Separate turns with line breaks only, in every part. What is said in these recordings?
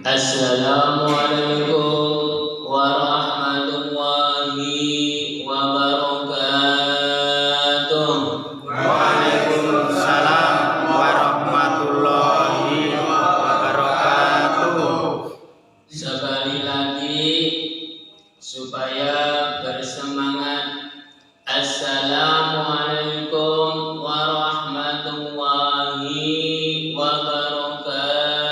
Assalamualaikum warahmatullahi wabarakatuh.
Waalaikumsalam warahmatullahi wabarakatuh.
Sekali lagi supaya bersemangat. Assalamualaikum warahmatullahi wabarakatuh.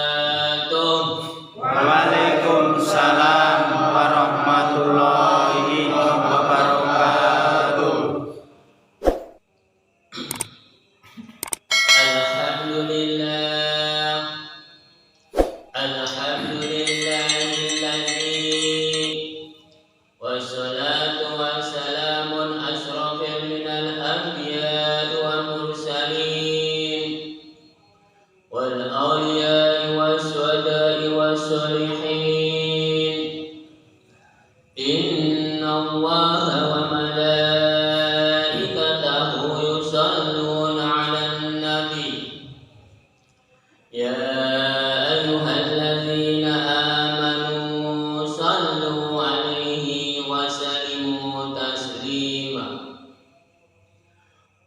Waalaikumsalam warahmatullahi wabarakatuh.
Alhamdulillah, alhamdulillahilladzi wassalatu wassalamun asrafil minal anbiya'i wal mursalin wal awliya'i wassuhada'i wassolihin. Inna Allaha wa malaikatahu yusalluna 'alan nabi. Ya ayyuhalladzina amanu sallu 'alaihi wa sallimu taslima.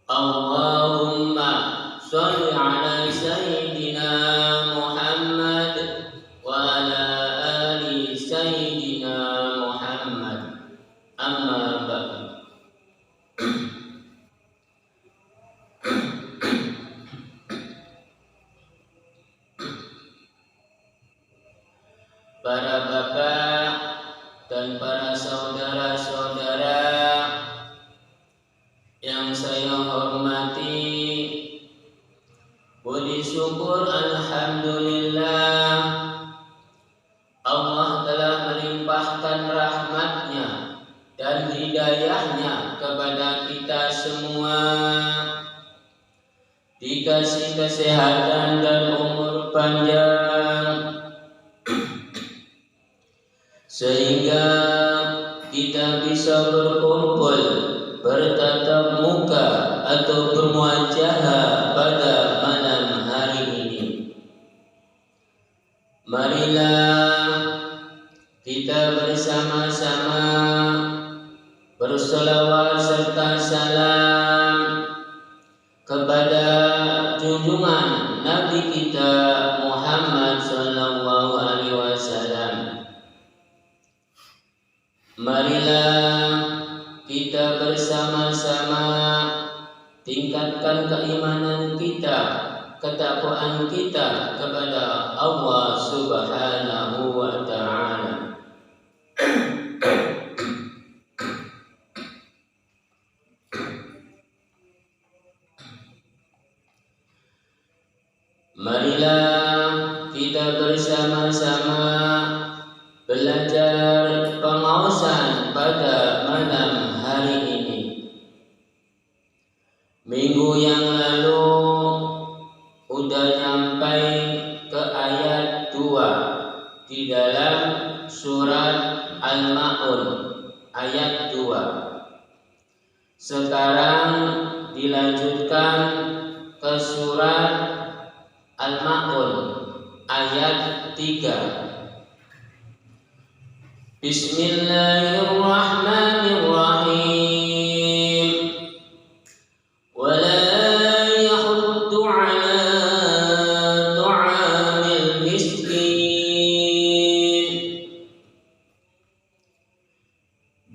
Allahumma shalli 'ala sayyidina Muhammad wa ala ali sayyidina Muhammad. Amma ba'du. Para bapak dan para saudara-saudara yang saya hormati, puji syukur alhamdulillah Allah telah melimpahkan rahmatnya dan hidayahnya kepada kita semua, dikasih kesehatan dan umur panjang, sehingga kita bisa berkumpul bertatap muka atau bermuajahah pada malam hari ini. Marilah kita bersama-sama bersolawat serta salam kepada junjungan Nabi kita Muhammad sallallahu alaihi wasallam. Marilah kita bersama-sama tingkatkan keimanan kita, ketakwaan kita kepada Allah Subhanahu wa ta'ala. Marilah kita bersama-sama belajar pengawasan pada malam hari ini. Minggu yang lalu udah nyampai ke ayat 2 di dalam surat Al-Ma'un ayat 2. Sekarang dilanjutkan ke surat Al-Ma'un ayat 3. Bismillahirrahmanirrahim. Wala yahuddu ala ta'amil miskin.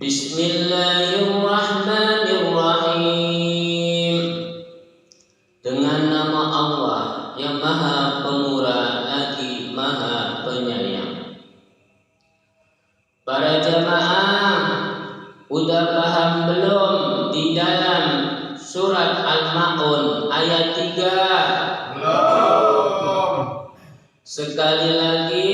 Bismillahirrahmanirrahim. Dengan nama Allah yang Maha Pemurah lagi Maha Penyayang. Para jamaah udah paham belum di dalam surat Al-Ma'un ayat 3?
Belum.
Sekali lagi,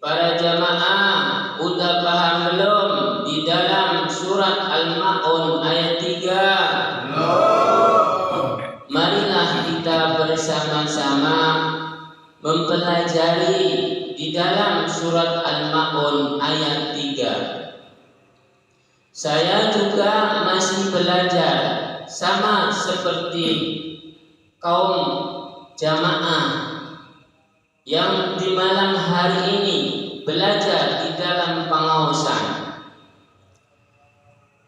para jamaah udah paham belum di dalam surat Al-Ma'un ayat 3?
Belum.
Marilah kita bersama-sama mempelajari di dalam surat Al-Ma'un ayat 3. Saya juga masih belajar sama seperti kaum jamaah yang di malam hari ini belajar di dalam pengawasan.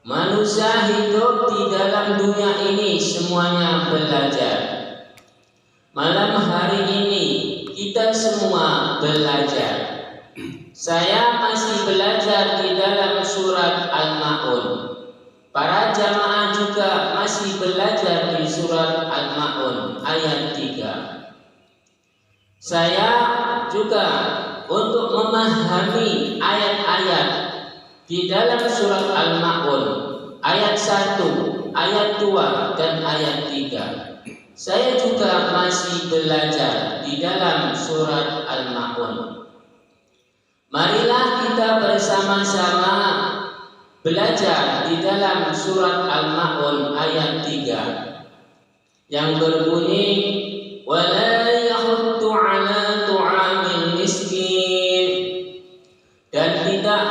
Manusia hidup di dalam dunia ini semuanya belajar. Malam hari ini kita semua belajar. Saya masih belajar di dalam surat Al-Ma'un. Para jamaah juga masih belajar di surat Al-Ma'un ayat 3. Saya juga untuk memahami ayat-ayat di dalam surat Al-Ma'un ayat 1, ayat 2 dan ayat 3. Saya juga masih belajar di dalam surat Al-Ma'un. Marilah kita bersama-sama belajar di dalam surat Al-Ma'un ayat 3 yang berbunyi wala yahuddu ala tu'amil miskin, dan tidak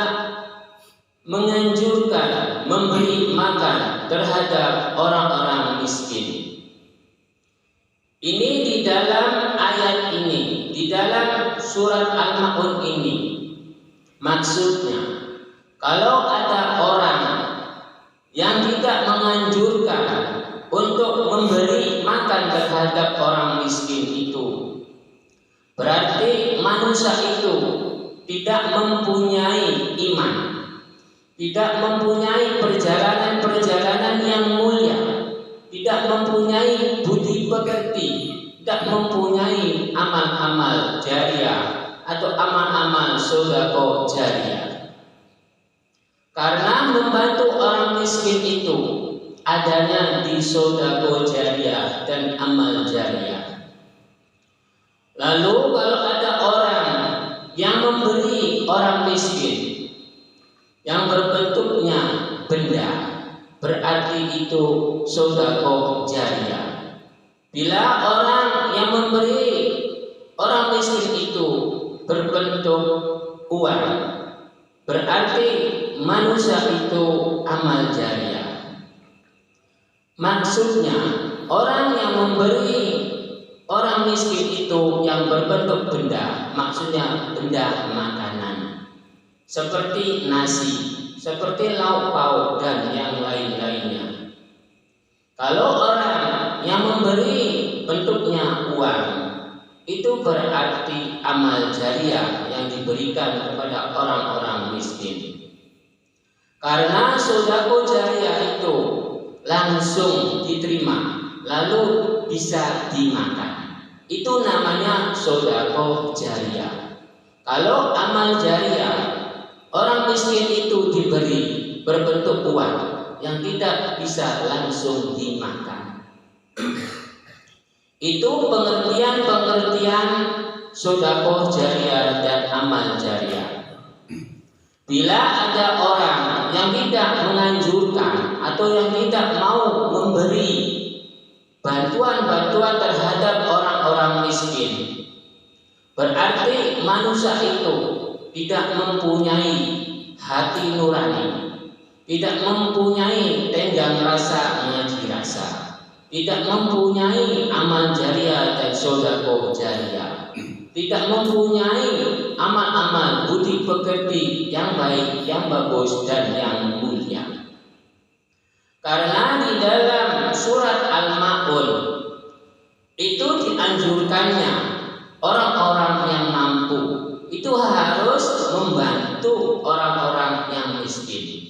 menganjurkan memberi makan terhadap orang-orang miskin. Ini di dalam ayat ini, di dalam surat Al-Ma'un ini, maksudnya kalau ada orang yang tidak menganjurkan untuk memberi makan terhadap orang miskin itu, berarti manusia itu tidak mempunyai iman, tidak mempunyai perjalanan-perjalanan yang mulia, tidak mempunyai budi pekerti, tidak mempunyai amal-amal jariah atau amal-amal sedekah jariah. Karena membantu orang miskin itu adanya di sedekah jariah dan amal jariah. Lalu kalau ada orang yang memberi orang miskin yang berbentuknya benda, berarti itu sedekah jariah. Bila orang yang memberi orang miskin itu berbentuk uang, berarti manusia itu amal jariah. Maksudnya orang yang memberi orang miskin itu yang berbentuk benda, maksudnya benda makanan seperti nasi, seperti lauk pauk dan yang lain-lainnya. Kalau orang yang memberi bentuknya uang, itu berarti amal jariah yang diberikan kepada orang-orang miskin. Karena sedekah jariah itu langsung diterima lalu bisa dimakan, itu namanya sedekah jariah. Kalau amal jariah, orang miskin itu diberi berbentuk uang yang tidak bisa langsung dimakan. Itu pengertian sedekah jariah dan amal jariah. Bila ada orang yang tidak menganjurkan atau yang tidak mau memberi bantuan-bantuan terhadap orang-orang miskin, berarti manusia itu tidak mempunyai hati nurani, tidak mempunyai tenggang rasa ngaji rasa, tidak mempunyai amal jariah dan sedekah jariah, tidak mempunyai amal-amal budi pekerti yang baik, yang bagus dan yang mulia. Karena di dalam surat Al-Ma'un itu dianjurkannya orang-orang yang mampu itu harus membantu orang-orang yang miskin.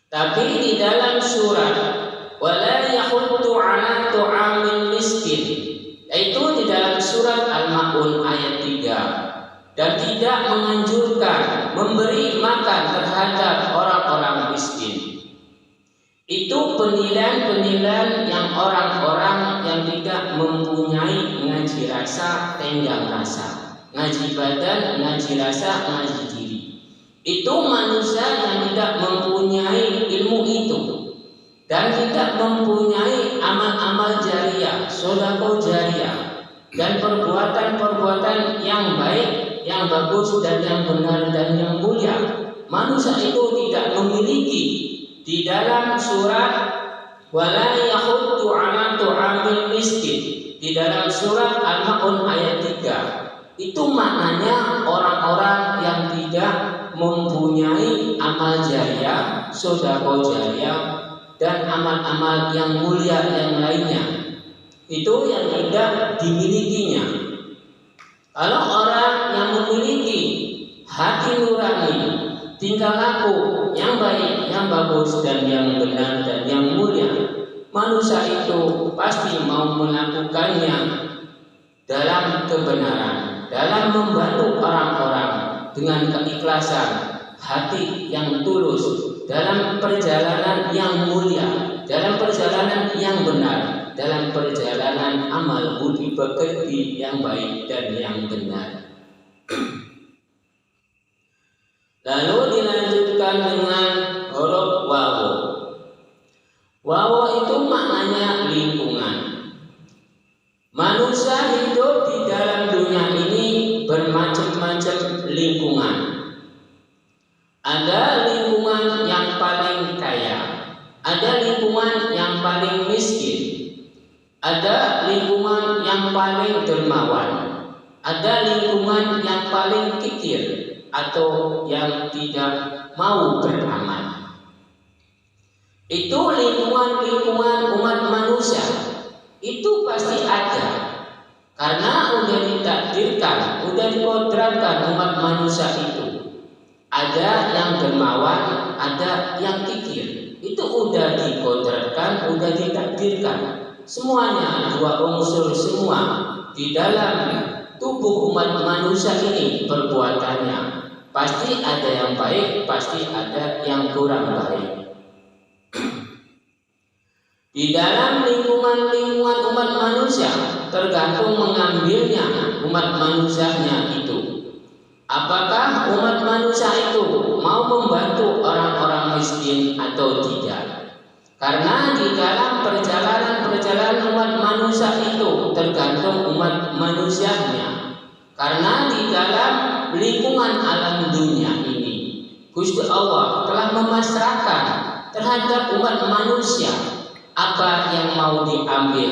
Tapi di dalam surat wala yahuddu ala tu'amil miskin, yaitu di dalam surat Al-Ma'un ayat 3, dan tidak menganjurkan memberi makan terhadap orang-orang miskin. Itu penilaian-penilaian yang orang-orang yang tidak mempunyai ngaji rasa, tenggang rasa, ngaji badan, ngaji rasa, ngaji diri. Itu manusia yang tidak mempunyai ilmu itu dan tidak mempunyai amal-amal jariah, sedekah jariah dan perbuatan-perbuatan yang baik, yang bagus dan yang benar dan yang mulia. Manusia itu tidak memiliki. Di dalam surat wala yahuddu ala tu'amil miskin, di dalam surat Al-Ma'un ayat 3, Itu maknanya orang-orang yang tidak mempunyai amal jariah, sedekah jariah, dan amal-amal yang mulia yang lainnya. Itu yang tidak dimilikinya. Kalau orang yang memiliki hati nurani, tingkah laku yang baik, yang bagus, dan yang benar, dan yang mulia, manusia itu pasti mau melakukannya dalam kebenaran, dalam membantu orang-orang dengan keikhlasan hati yang tulus, dalam perjalanan yang mulia, dalam perjalanan yang benar, dalam perjalanan amal budi pekerti yang baik dan yang benar. Lalu dilanjutkan dengan huruf wawu. Wawu itu maknanya lingkungan. Manusia hidup di dalam dunia ini bermacam-macam lingkungan. Ada lingkungan yang paling kaya, ada lingkungan yang paling miskin, ada lingkungan yang paling dermawan, ada lingkungan yang paling kikir atau yang tidak mau beramal. Itu lingkungan-lingkungan umat manusia itu pasti ada, karena udah ditakdirkan, udah dikodratkan umat manusia itu. Ada yang dermawan, ada yang kikir. Itu udah dikodratkan, udah ditakdirkan. Semuanya dua unsur semua di dalam tubuh umat manusia ini perbuatannya. Pasti ada yang baik, pasti ada yang kurang baik. Di dalam lingkungan-lingkungan umat manusia tergantung mengambilnya umat manusianya itu. Apakah umat manusia itu mau membantu orang-orang miskin atau tidak? Karena di dalam perjalanan umat manusia itu tergantung umat manusianya. Karena di dalam lingkungan alam dunia ini Gusti Allah telah memasrahkan terhadap umat manusia apa yang mau diambil,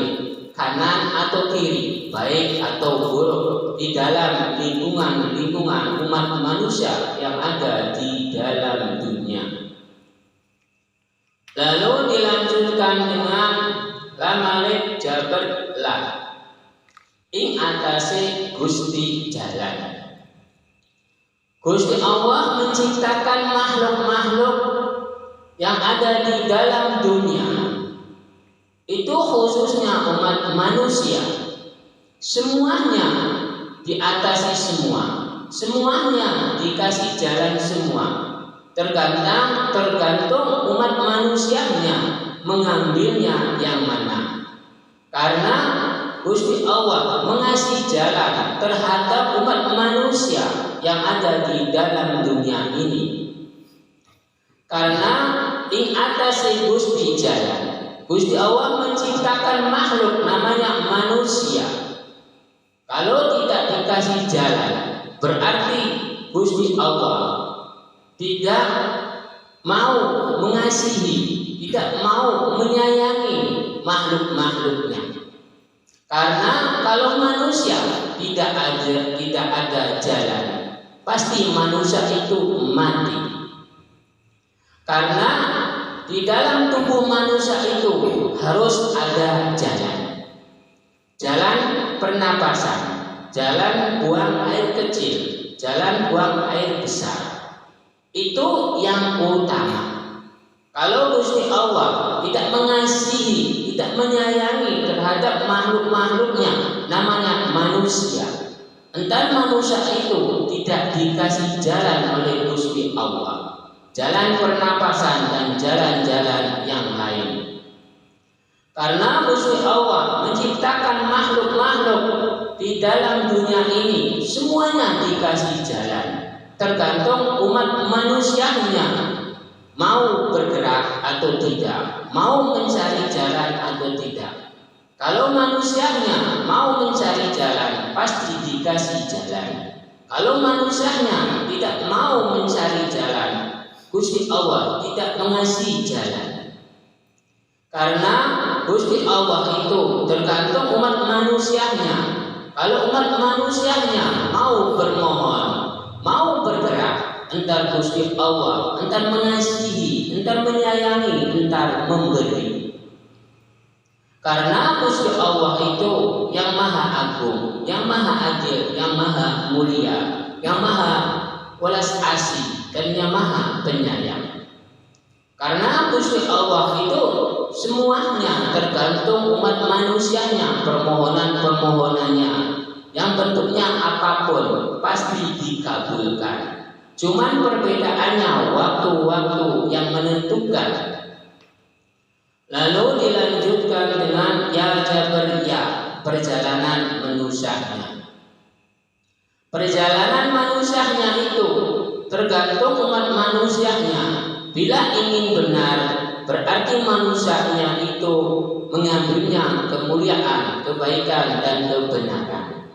kanan atau kiri, baik atau buruk, di dalam lingkungan umat manusia yang ada di dalam dunia. Lalu dilanjutkan dengan lamalik jabar lah ing atase Gusti jalan. Gusti Allah menciptakan makhluk-makhluk yang ada di dalam dunia. Itu khususnya umat manusia. Semuanya diatasi semua. Semuanya dikasih jalan semua. Tergantung umat manusianya mengambilnya yang mana. Karena Gusti Allah mengasih jalan terhadap umat manusia yang ada di dalam dunia ini. Karena ing atase Gusti jalan, Gusti Allah menciptakan makhluk namanya manusia. Kalau tidak dikasih jalan, berarti Gusti Allah tidak mau mengasihi, tidak mau menyayangi makhluk-makhluknya. Karena kalau manusia tidak ada jalan, pasti manusia itu mati. Karena di dalam tubuh manusia itu harus ada jalan. Jalan pernapasan, jalan buang air kecil, jalan buang air besar. Itu yang utama. Kalau Gusti Allah tidak mengasihi, tidak menyayangi terhadap makhluk-makhluknya, namanya manusia. Entar manusia itu tidak dikasih jalan oleh Gusti Allah. Jalan pernapasan dan jalan-jalan yang lain. Karena Gusti Allah menciptakan makhluk-makhluk di dalam dunia ini, semuanya dikasih jalan. Tergantung umat manusianya mau bergerak atau tidak, mau mencari jalan atau tidak. Kalau manusianya mau mencari jalan, pasti dikasih jalan. Kalau manusianya tidak mau mencari jalan, Gusti Allah tidak mengasihi jalan. Karena Gusti Allah itu tergantung umat manusianya. Kalau umat manusianya mau bermohon, mau bergerak, entar Gusti Allah, entar mengasihi, entar menyayangi, entar memberi. Karena Gusti Allah itu yang maha agung, yang maha adil, yang maha mulia, yang maha welas asih, dan yang maha penyayang. Karena Gusti Allah itu semuanya tergantung umat manusianya, permohonan-permohonannya yang bentuknya apapun pasti dikabulkan. Cuman perbedaannya waktu-waktu yang menentukan. Lalu dilanjutkan dengan ya jabariyah, perjalanan manusianya. Perjalanan manusianya itu tergantung umat manusianya. Bila ingin benar, berarti manusianya itu mengambilnya kemuliaan, kebaikan, dan kebenaran.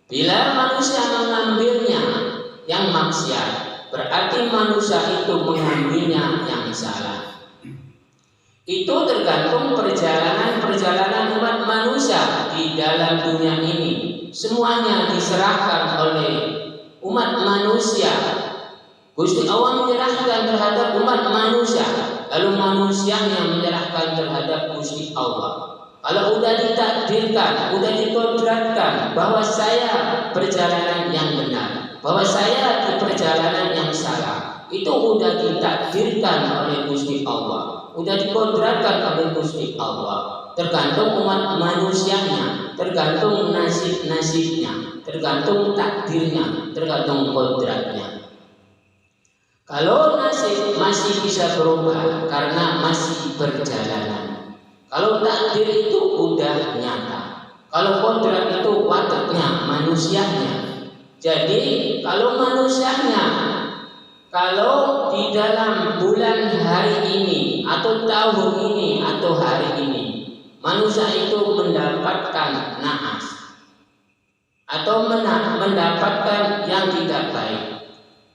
Bila manusia mengambilnya yang maksiat, berarti manusia itu mengambilnya yang salah. Itu tergantung perjalanan umat manusia di dalam dunia ini. Semuanya diserahkan oleh umat manusia. Gusti Allah menyerahkan terhadap umat manusia, lalu manusianya menyerahkan terhadap Gusti Allah. Kalau udah ditakdirkan, udah dikodratkan bahwa saya perjalanan yang benar, bahwa saya di perjalanan yang salah, itu udah ditakdirkan oleh Gusti Allah, udah dikodratkan oleh Gusti Allah. Tergantung umat manusianya, tergantung nasib-nasibnya, tergantung takdirnya, tergantung kodratnya. Kalau nasib masih bisa berubah karena masih perjalanan. Kalau takdir itu udah nyata. Kalau kodrat itu wataknya manusianya. Jadi kalau manusianya, kalau di dalam bulan hari ini atau tahun ini atau hari ini manusia itu mendapatkan naas atau mendapatkan yang tidak baik,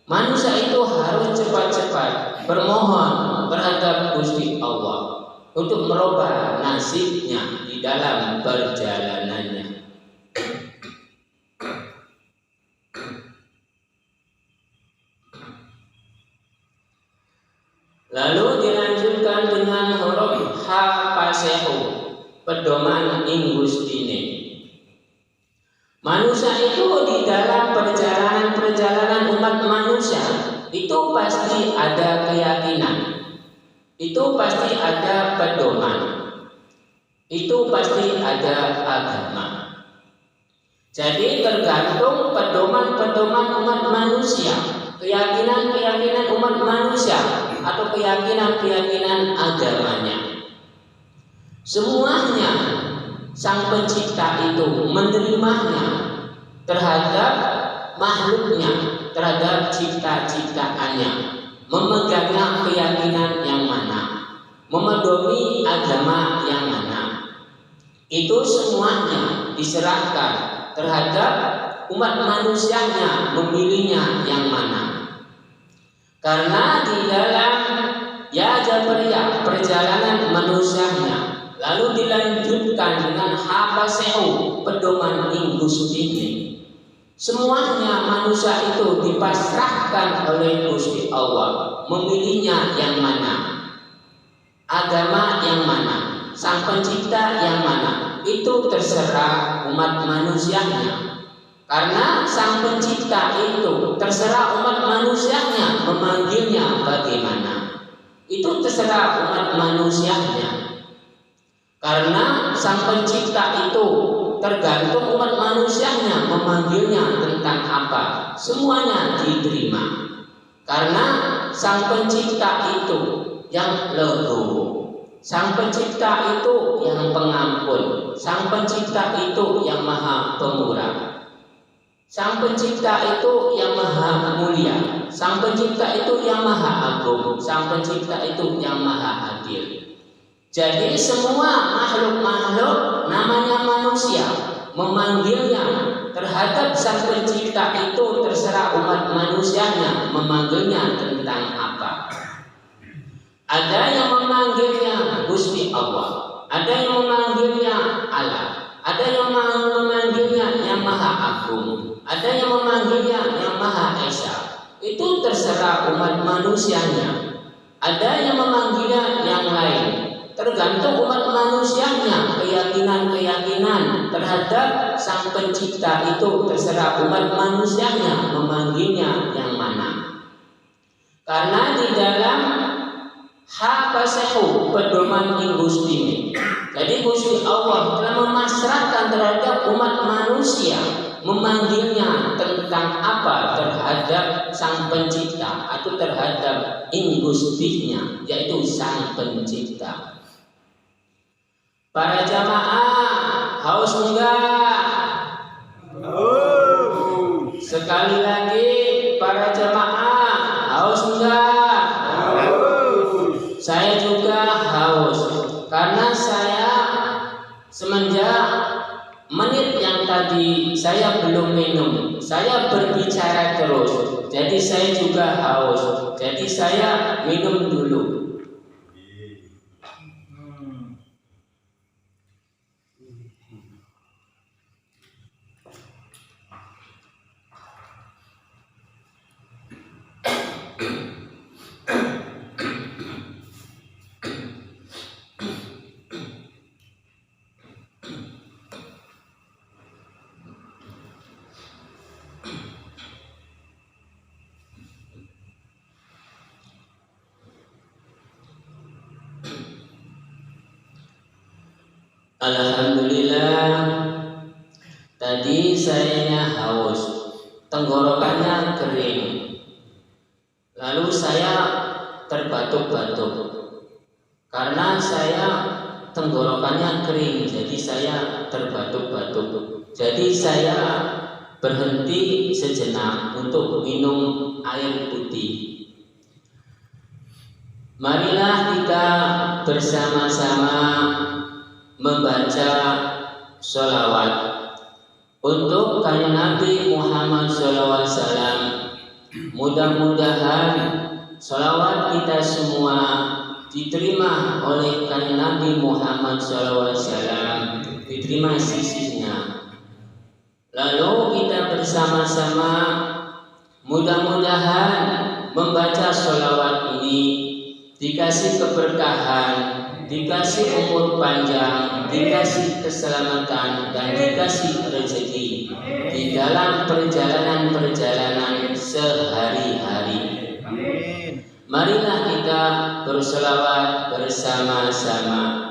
manusia itu harus cepat-cepat bermohon terhadap Gusti Allah untuk merubah nasibnya di dalam perjalanannya. Lalu dilanjutkan dengan huruf H pasehu, pedoman ing Gustine. Manusia itu di dalam perjalanan umat manusia itu pasti ada keyakinan, itu pasti ada pedoman, itu pasti ada agama. Jadi tergantung pedoman umat manusia, keyakinan umat manusia atau keyakinan agamanya. Semuanya Sang Pencipta itu menerimanya terhadap makhluknya, terhadap cipta-ciptaannya, memegangnya keyakinan yang mana, memedomi agama yang mana. Itu semuanya diserahkan terhadap umat manusianya, memilihnya yang mana. Karena di dalam ya jabariyah, perjalanan manusianya, lalu dilanjutkan dengan habasehu, pedoman ing Gustine. Semuanya manusia itu dipasrahkan oleh Gusti Allah, memilihnya yang mana, agama yang mana, Sang Pencipta yang mana, itu terserah umat manusianya. Karena Sang Pencipta itu terserah umat manusianya memanggilnya bagaimana, itu terserah umat manusianya. Karena Sang Pencipta itu tergantung umat manusianya memanggilnya tentang apa, semuanya diterima. Karena Sang Pencipta itu yang legowo, Sang Pencipta itu yang pengampun, Sang Pencipta itu yang maha pemurah, Sang Pencipta itu yang maha mulia, Sang Pencipta itu yang maha agung, Sang Pencipta itu yang maha adil. Jadi semua makhluk-makhluk namanya manusia memanggilnya terhadap Sang Pencipta itu terserah umat manusianya memanggilnya tentang apa. Ada yang memanggilnya Gusti Allah, ada yang memanggilnya Allah, ada yang memanggilnya yang maha Agung, ada yang memanggilnya Yang Maha Esa. Itu terserah umat manusianya. Ada yang memanggilnya yang lain, tergantung umat manusianya. Keyakinan terhadap Sang Pencipta itu terserah umat manusianya memanggilnya yang mana. Karena di dalam habasehu pedoman ing Gusti. Jadi Gusti Allah telah memasrahkan terhadap umat manusia memanggilnya tentang apa terhadap Sang Pencipta atau terhadap ing Gustinya, yaitu Sang Pencipta. Para jamaah haus enggak? Sekali lagi para jamaah haus enggak? Saya juga haus karena saya semenjak menit yang tadi saya belum minum, saya berbicara terus, jadi saya juga haus. Jadi saya minum dulu. Alhamdulillah, tadi sayanya haus, tenggorokannya kering, lalu saya terbatuk-batuk. Karena saya tenggorokannya kering, jadi saya terbatuk-batuk. Jadi saya berhenti sejenak untuk minum air putih. Marilah kita bersama-sama membaca sholawat untuk kanjeng Nabi Muhammad SAW. Mudah-mudahan sholawat kita semua diterima oleh kanjeng Nabi Muhammad SAW, diterima sisinya. Lalu kita bersama-sama mudah-mudahan membaca sholawat ini dikasih keberkahan, dikasih umur panjang, dikasih keselamatan, dan dikasih rezeki di dalam perjalanan-perjalanan sehari-hari. Marilah kita berselawat bersama-sama.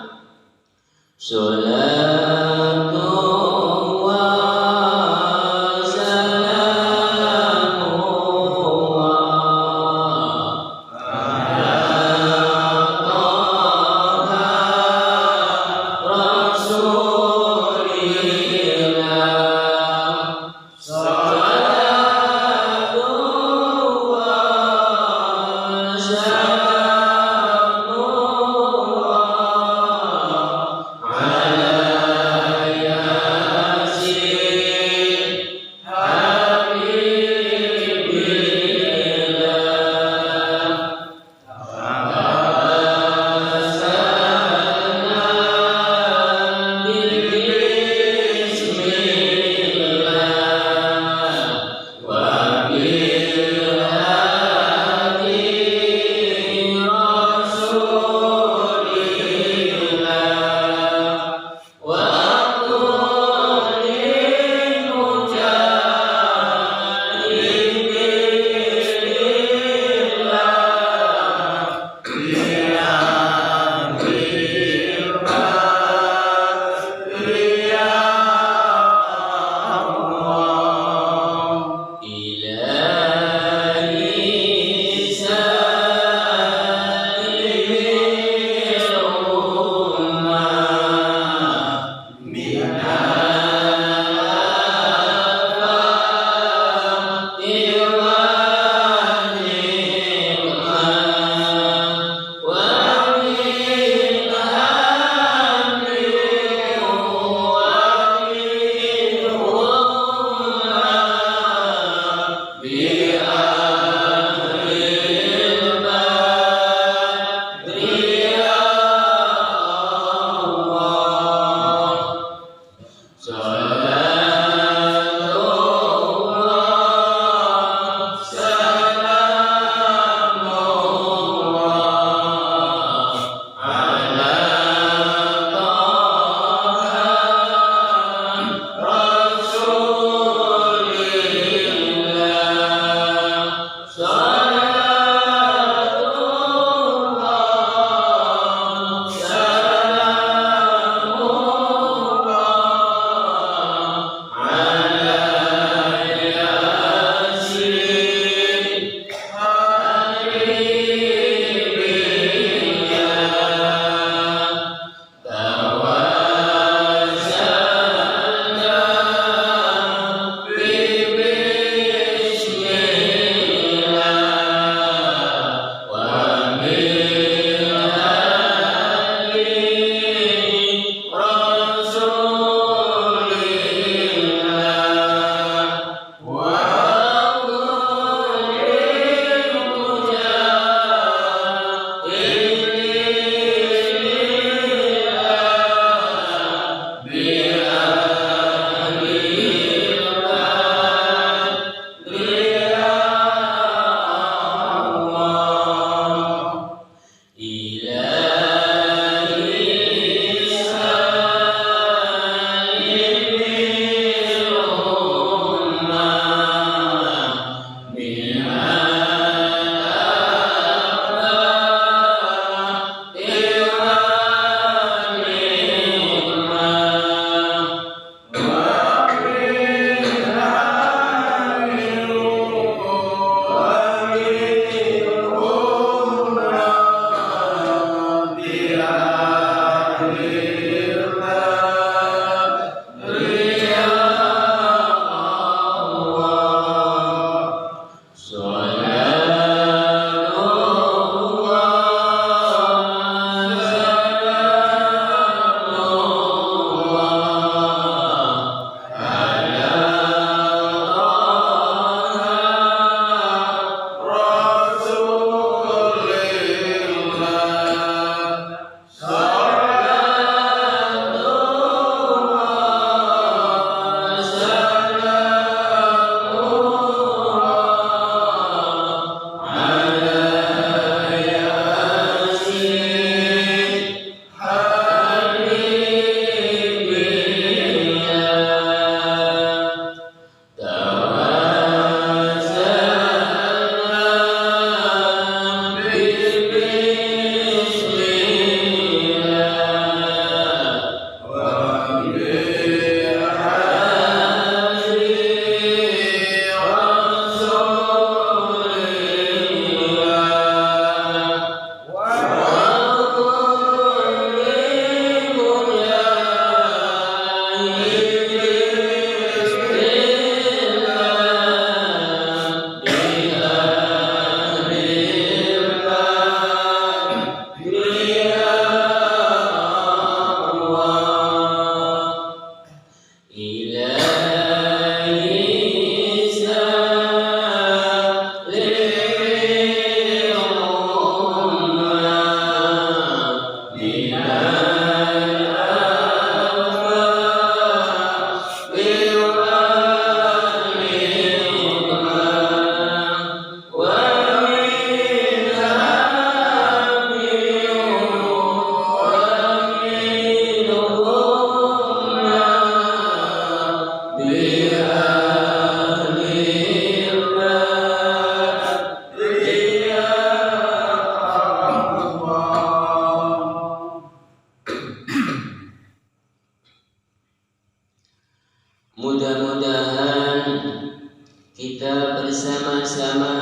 kita bersama-sama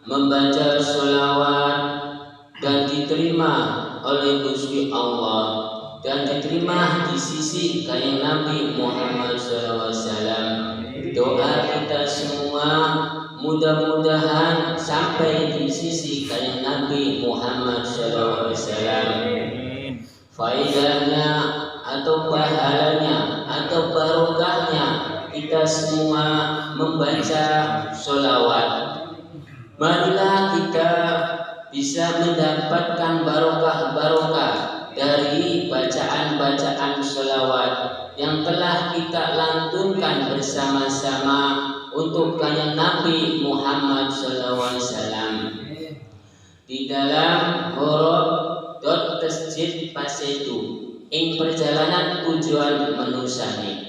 membaca sholawat dan diterima oleh Gusti Allah dan diterima di sisi Kanjeng Nabi Muhammad SAW. Doa kita semua mudah-mudahan sampai di sisi Kanjeng Nabi Muhammad SAW. Faedahnya atau pahalanya atau barokahnya kita semua membaca sholawat. Marilah kita bisa mendapatkan barokah-barokah dari bacaan-bacaan sholawat yang telah kita lantunkan bersama-sama untuk Kanjeng Nabi Muhammad SAW. Di dalam Horof.Tasjid Pasetu ing perjalanan tujuan menusane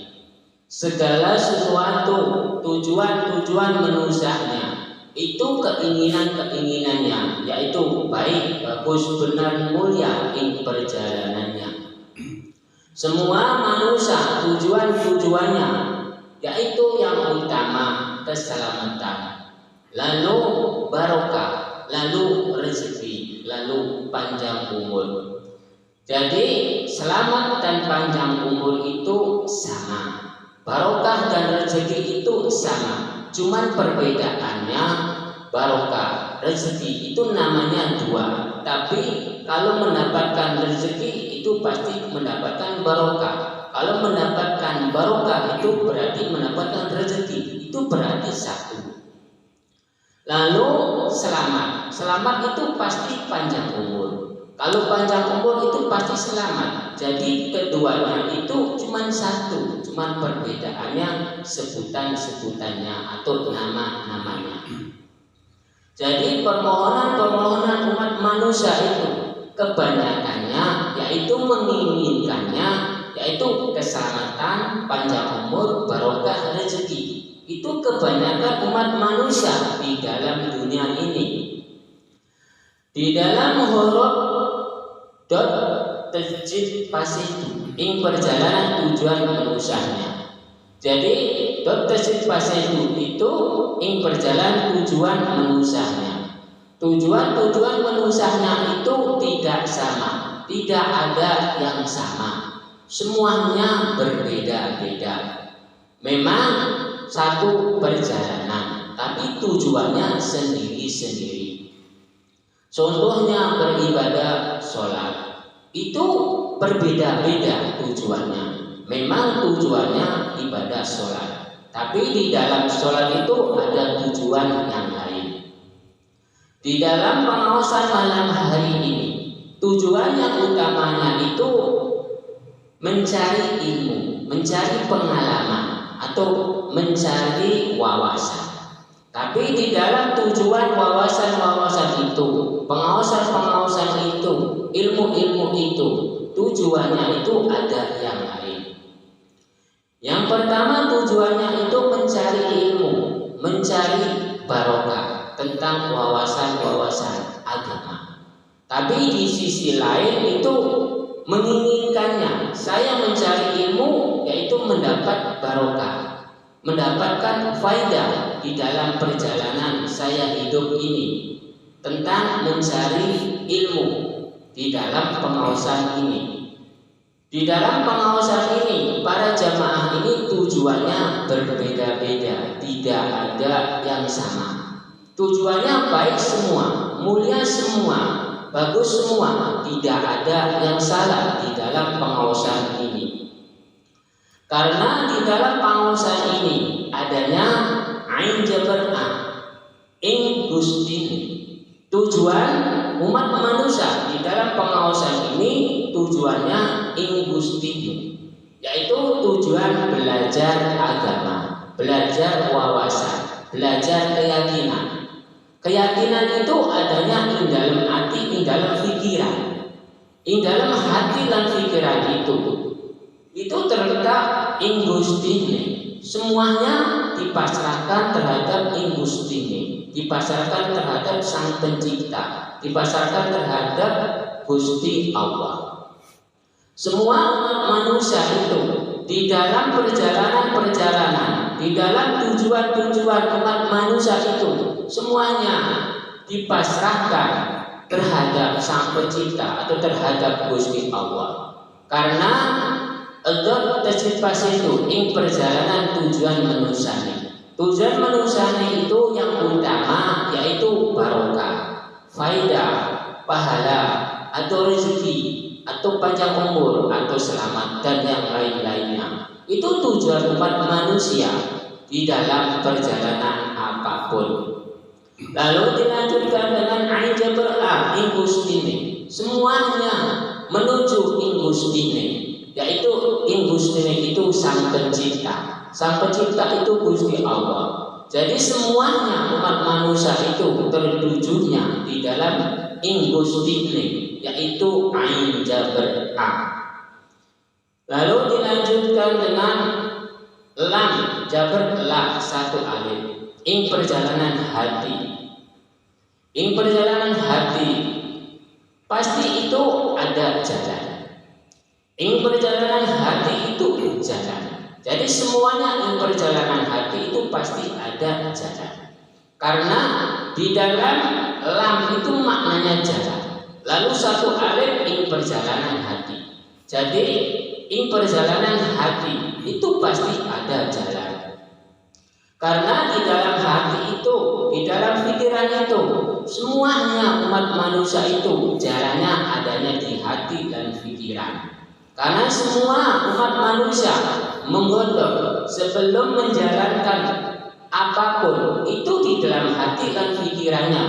segala sesuatu tujuan menusahnya itu keinginan-keinginannya, yaitu baik, bagus, benar, mulia ing perjalanannya. Semua manusia tujuannya yaitu yang utama keselamatan, lalu barokah, lalu rezeki, lalu panjang umur. Jadi selamat dan panjang umur itu sama, barokah dan rezeki itu sama. Cuman perbedaannya barokah, rezeki itu namanya dua. Tapi kalau mendapatkan rezeki itu pasti mendapatkan barokah. Kalau mendapatkan barokah itu berarti mendapatkan rezeki. Itu berarti satu. Lalu selamat itu pasti panjang umur. Kalau panjang umur itu pasti selamat. Jadi keduanya itu cuma satu, cuma perbedaannya sebutannya atau nama-namanya. Jadi permohonan umat manusia itu kebanyakannya yaitu menginginkannya yaitu keselamatan, panjang umur, barokah, rezeki. Itu kebanyakan umat manusia di dalam dunia ini. Di dalam Horof.Tasjid Pasetu ing perjalanan tujuan menusahnya. Jadi Tasjid Pasetu itu ing perjalanan tujuan menusahnya. Tujuan menusahnya itu tidak sama, tidak ada yang sama. Semuanya berbeda-beda. Memang satu perjalanan, tapi tujuannya sendiri-sendiri. Contohnya beribadah sholat itu berbeda-beda tujuannya. Memang tujuannya ibadah sholat, tapi di dalam sholat itu ada tujuan yang lain. Di dalam pengawasan malam hari ini, tujuan yang utamanya itu mencari ilmu, mencari pengalaman atau mencari wawasan. Tapi di dalam tujuan wawasan-wawasan itu, pengawasan-pengawasan itu, ilmu-ilmu itu, tujuannya itu ada yang lain. Yang pertama tujuannya itu mencari ilmu, mencari barokah tentang wawasan-wawasan agama. Tapi di sisi lain itu menginginkannya, saya mencari ilmu yaitu mendapat barokah, mendapatkan faedah di dalam perjalanan saya hidup ini tentang mencari ilmu di dalam pengawasan ini. Di dalam pengawasan ini para jamaah ini tujuannya berbeda-beda, tidak ada yang sama. Tujuannya baik semua, mulia semua, bagus semua, tidak ada yang salah di dalam pengawasan ini. Karena di dalam pengawasan ini adanya ain jabar'ah ing gustini. Tujuan umat manusia di dalam pengawasan ini tujuannya ing gustini, yaitu tujuan belajar agama, belajar wawasan, belajar keyakinan. Keyakinan itu adanya ing dalam hati, ing dalam pikiran. Ing dalam hati dan pikiran itu terletak ing gustini. Semuanya dipasrahkan terhadap ing gustini, dipasrahkan terhadap Sang Pencipta, dipasrahkan terhadap Gusti Allah. Semua umat manusia itu di dalam perjalanan-perjalanan, di dalam tujuan-tujuan umat manusia itu semuanya dipasrahkan terhadap Sang Pencipta atau terhadap Gusti Allah. Karena Allah tercipta itu ing perjalanan tujuan manusia. Tujuan manusia itu yang utama yaitu barokah, faidah, pahala, atau rezeki, atau panjang umur, atau selamat, dan yang lain-lainnya. Itu tujuan umat manusia di dalam perjalanan apapun. Lalu dilanjutkan dengan Ain Jaber'ah ing Gustine. Semuanya menuju ing Gustine, yaitu ing Gustine itu Sang Pencipta. Sang Pencipta itu Gusti Allah. Jadi semuanya umat manusia itu tertujunya di dalam ing Gustine, yaitu Ain Jaber'ah. Lalu dilanjutkan dengan Lam Jaber'ah satu alif ing perjalanan hati. Ing perjalanan hati pasti itu ada jalan. Ing perjalanan hati itu jalan. Jadi semuanya ing perjalanan hati itu pasti ada jalan. Karena di dalam lam itu maknanya jalan. Lalu satu alif ing perjalanan hati. Jadi ing perjalanan hati itu pasti ada jalan. Karena di dalam hati itu, di dalam pikiran itu, semuanya umat manusia itu jalannya adanya di hati dan pikiran. Karena semua umat manusia menggodok sebelum menjalankan apapun itu di dalam hati dan pikirannya,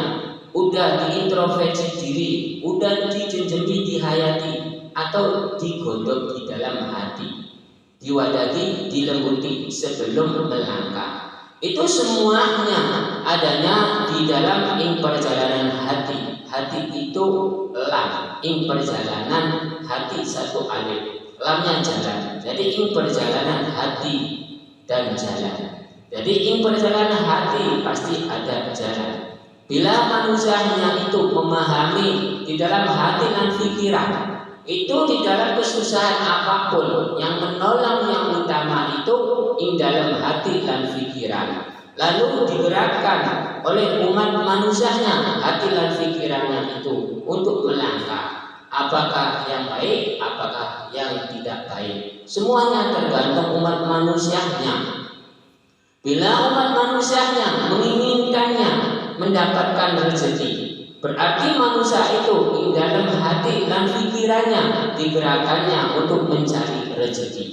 udah diintrospeksi diri, udah dijunjemi, dihayati, atau digodok di dalam hati, diwadahi, dilembuti sebelum melangkah. Itu semuanya adanya di dalam ing perjalanan hati. Hati itu lam, ing perjalanan hati satu alif, lamnya jalan. Jadi ing perjalanan hati dan jalan. Jadi ing perjalanan hati pasti ada jalan. Bila manusianya itu memahami di dalam hati dan pikiran, itu di dalam kesusahan apapun yang menolong yang utama itu ing dalam hati dan pikiran. Lalu digerakkan oleh umat manusianya hati dan pikirannya itu untuk melangkah. Apakah yang baik, apakah yang tidak baik. Semuanya tergantung umat manusianya. Bila umat manusianya menginginkannya mendapatkan rezeki, berarti manusia itu di dalam hati dan pikirannya digerakkannya untuk mencari rezeki.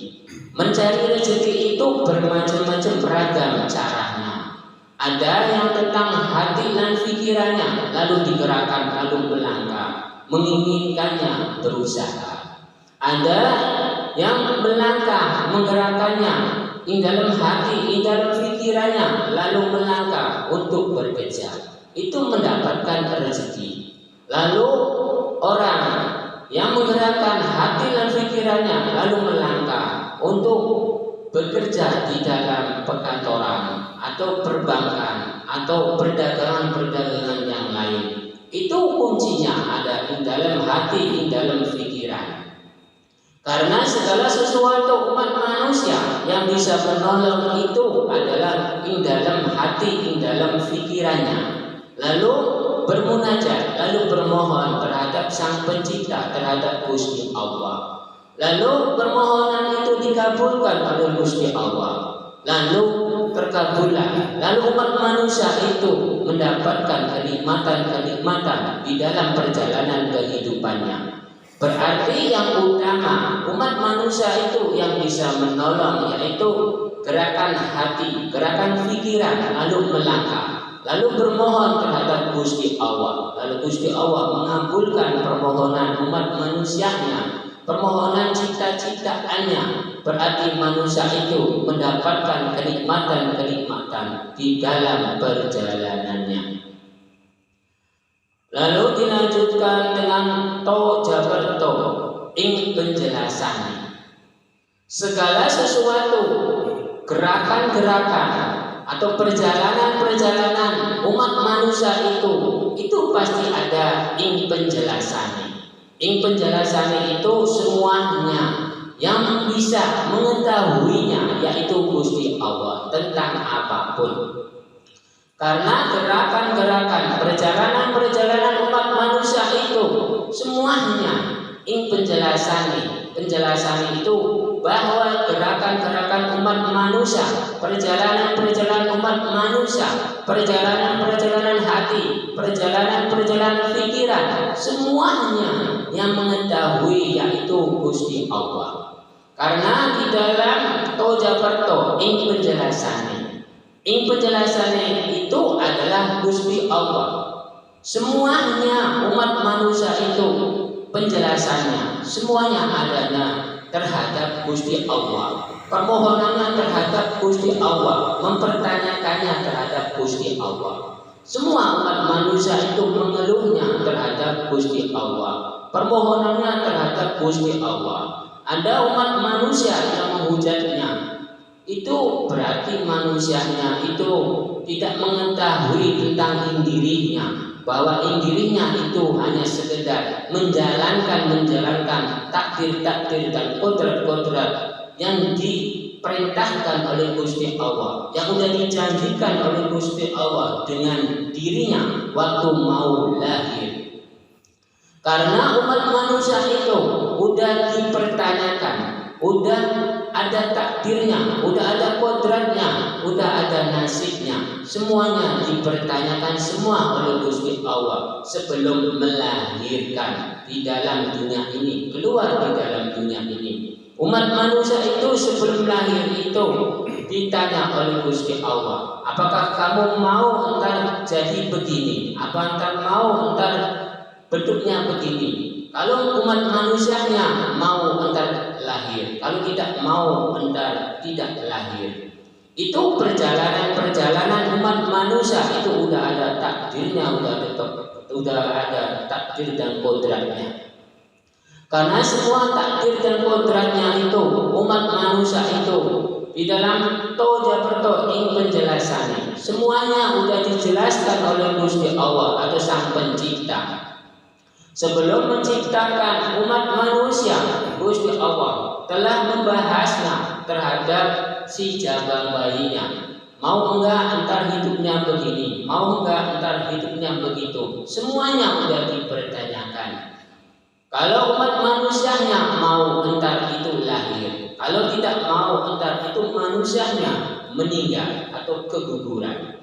Mencari rezeki itu bermacam-macam beragam caranya. Ada yang tentang hati dan pikirannya, lalu digerakkan, lalu melangkah, menginginkannya, berusaha. Ada yang melangkah, menggerakkannya di dalam hati, di dalam pikirannya, lalu melangkah untuk bekerja. Itu mendapatkan rezeki. Lalu orang yang menggerakkan hati dan pikirannya lalu melangkah untuk bekerja di dalam perkantoran atau perbankan atau perdagangan-perdagangan yang lain. Itu kuncinya ada di dalam hati, di dalam pikiran. Karena segala sesuatu umat manusia yang bisa menolong itu adalah di dalam hati, di dalam pikirannya. Lalu bermunajat, lalu bermohon terhadap Sang Pencipta, terhadap Gusti Allah. Lalu permohonan itu dikabulkan oleh Gusti Allah. Lalu terkabullah. Lalu umat manusia itu mendapatkan kenikmatan-kenikmatan di dalam perjalanan kehidupannya. Berarti yang utama umat manusia itu yang bisa menolong yaitu gerakan hati, gerakan pikiran, lalu melangkah. Lalu bermohon terhadap Gusti Allah. Lalu Gusti Allah mengabulkan permohonan umat manusianya, permohonan cita-citaannya. Berarti manusia itu mendapatkan kenikmatan-kenikmatan di dalam perjalanannya. Lalu dilanjutkan dengan to jabar to ing penjelasannya. Segala sesuatu gerakan-gerakan atau perjalanan-perjalanan umat manusia itu pasti ada ing penjelasannya. Ing penjelasannya itu semuanya yang bisa mengetahuinya yaitu Gusti Allah tentang apapun. Karena gerakan-gerakan perjalanan umat manusia itu semuanya penjelasan itu bahwa gerakan-gerakan umat manusia, perjalanan umat manusia, perjalanan hati, perjalanan pikiran, semuanya yang mengetahui yaitu Gusti Allah. Karena di dalam Tojaperto penjelasannya itu adalah Gusti Allah. Semuanya umat manusia itu penjelasannya semuanya adanya terhadap Gusti Allah. Permohonannya terhadap Gusti Allah, mempertanyakannya terhadap Gusti Allah. Semua umat manusia itu mengeluhnya terhadap Gusti Allah, permohonannya terhadap Gusti Allah. Ada umat manusia yang menghujatnya, itu berarti manusianya itu tidak mengetahui tentang dirinya, bahwa dirinya itu hanya sekedar menjalankan takdir dan kodrat yang diperintahkan oleh Gusti Allah, yang sudah dijanjikan oleh Gusti Allah dengan dirinya waktu mau lahir. Karena umat manusia itu udah dipertanyakan, udah ada takdirnya, udah ada kodratnya, udah ada nasibnya. Semuanya dipertanyakan semua oleh Gusti Allah sebelum melahirkan di dalam dunia ini, keluar di dalam dunia ini. Umat manusia itu sebelum lahir itu ditanya oleh Gusti Allah, apakah kamu mau entar jadi begini? Apa entar mau entar bentuknya begini? Kalau umat manusianya mau entar lahir, kalau tidak mau entar tidak lahir. Itu perjalanan umat manusia itu udah ada takdirnya, udah ada takdir dan kodratnya. Karena semua takdir dan kodratnya itu umat manusia itu di dalam Tojaperto ing penjelasannya semuanya udah dijelaskan oleh Gusti Allah atau Sang Pencipta. Sebelum menciptakan umat manusia, Gusti Allah telah membahasnya terhadap si jabang bayinya. Mau enggak entar hidupnya begini, mau enggak entar hidupnya begitu. Semuanya sudah dipertanyakan. Kalau umat manusianya mau entar itu lahir, kalau tidak mau entar itu manusianya meninggal atau keguguran.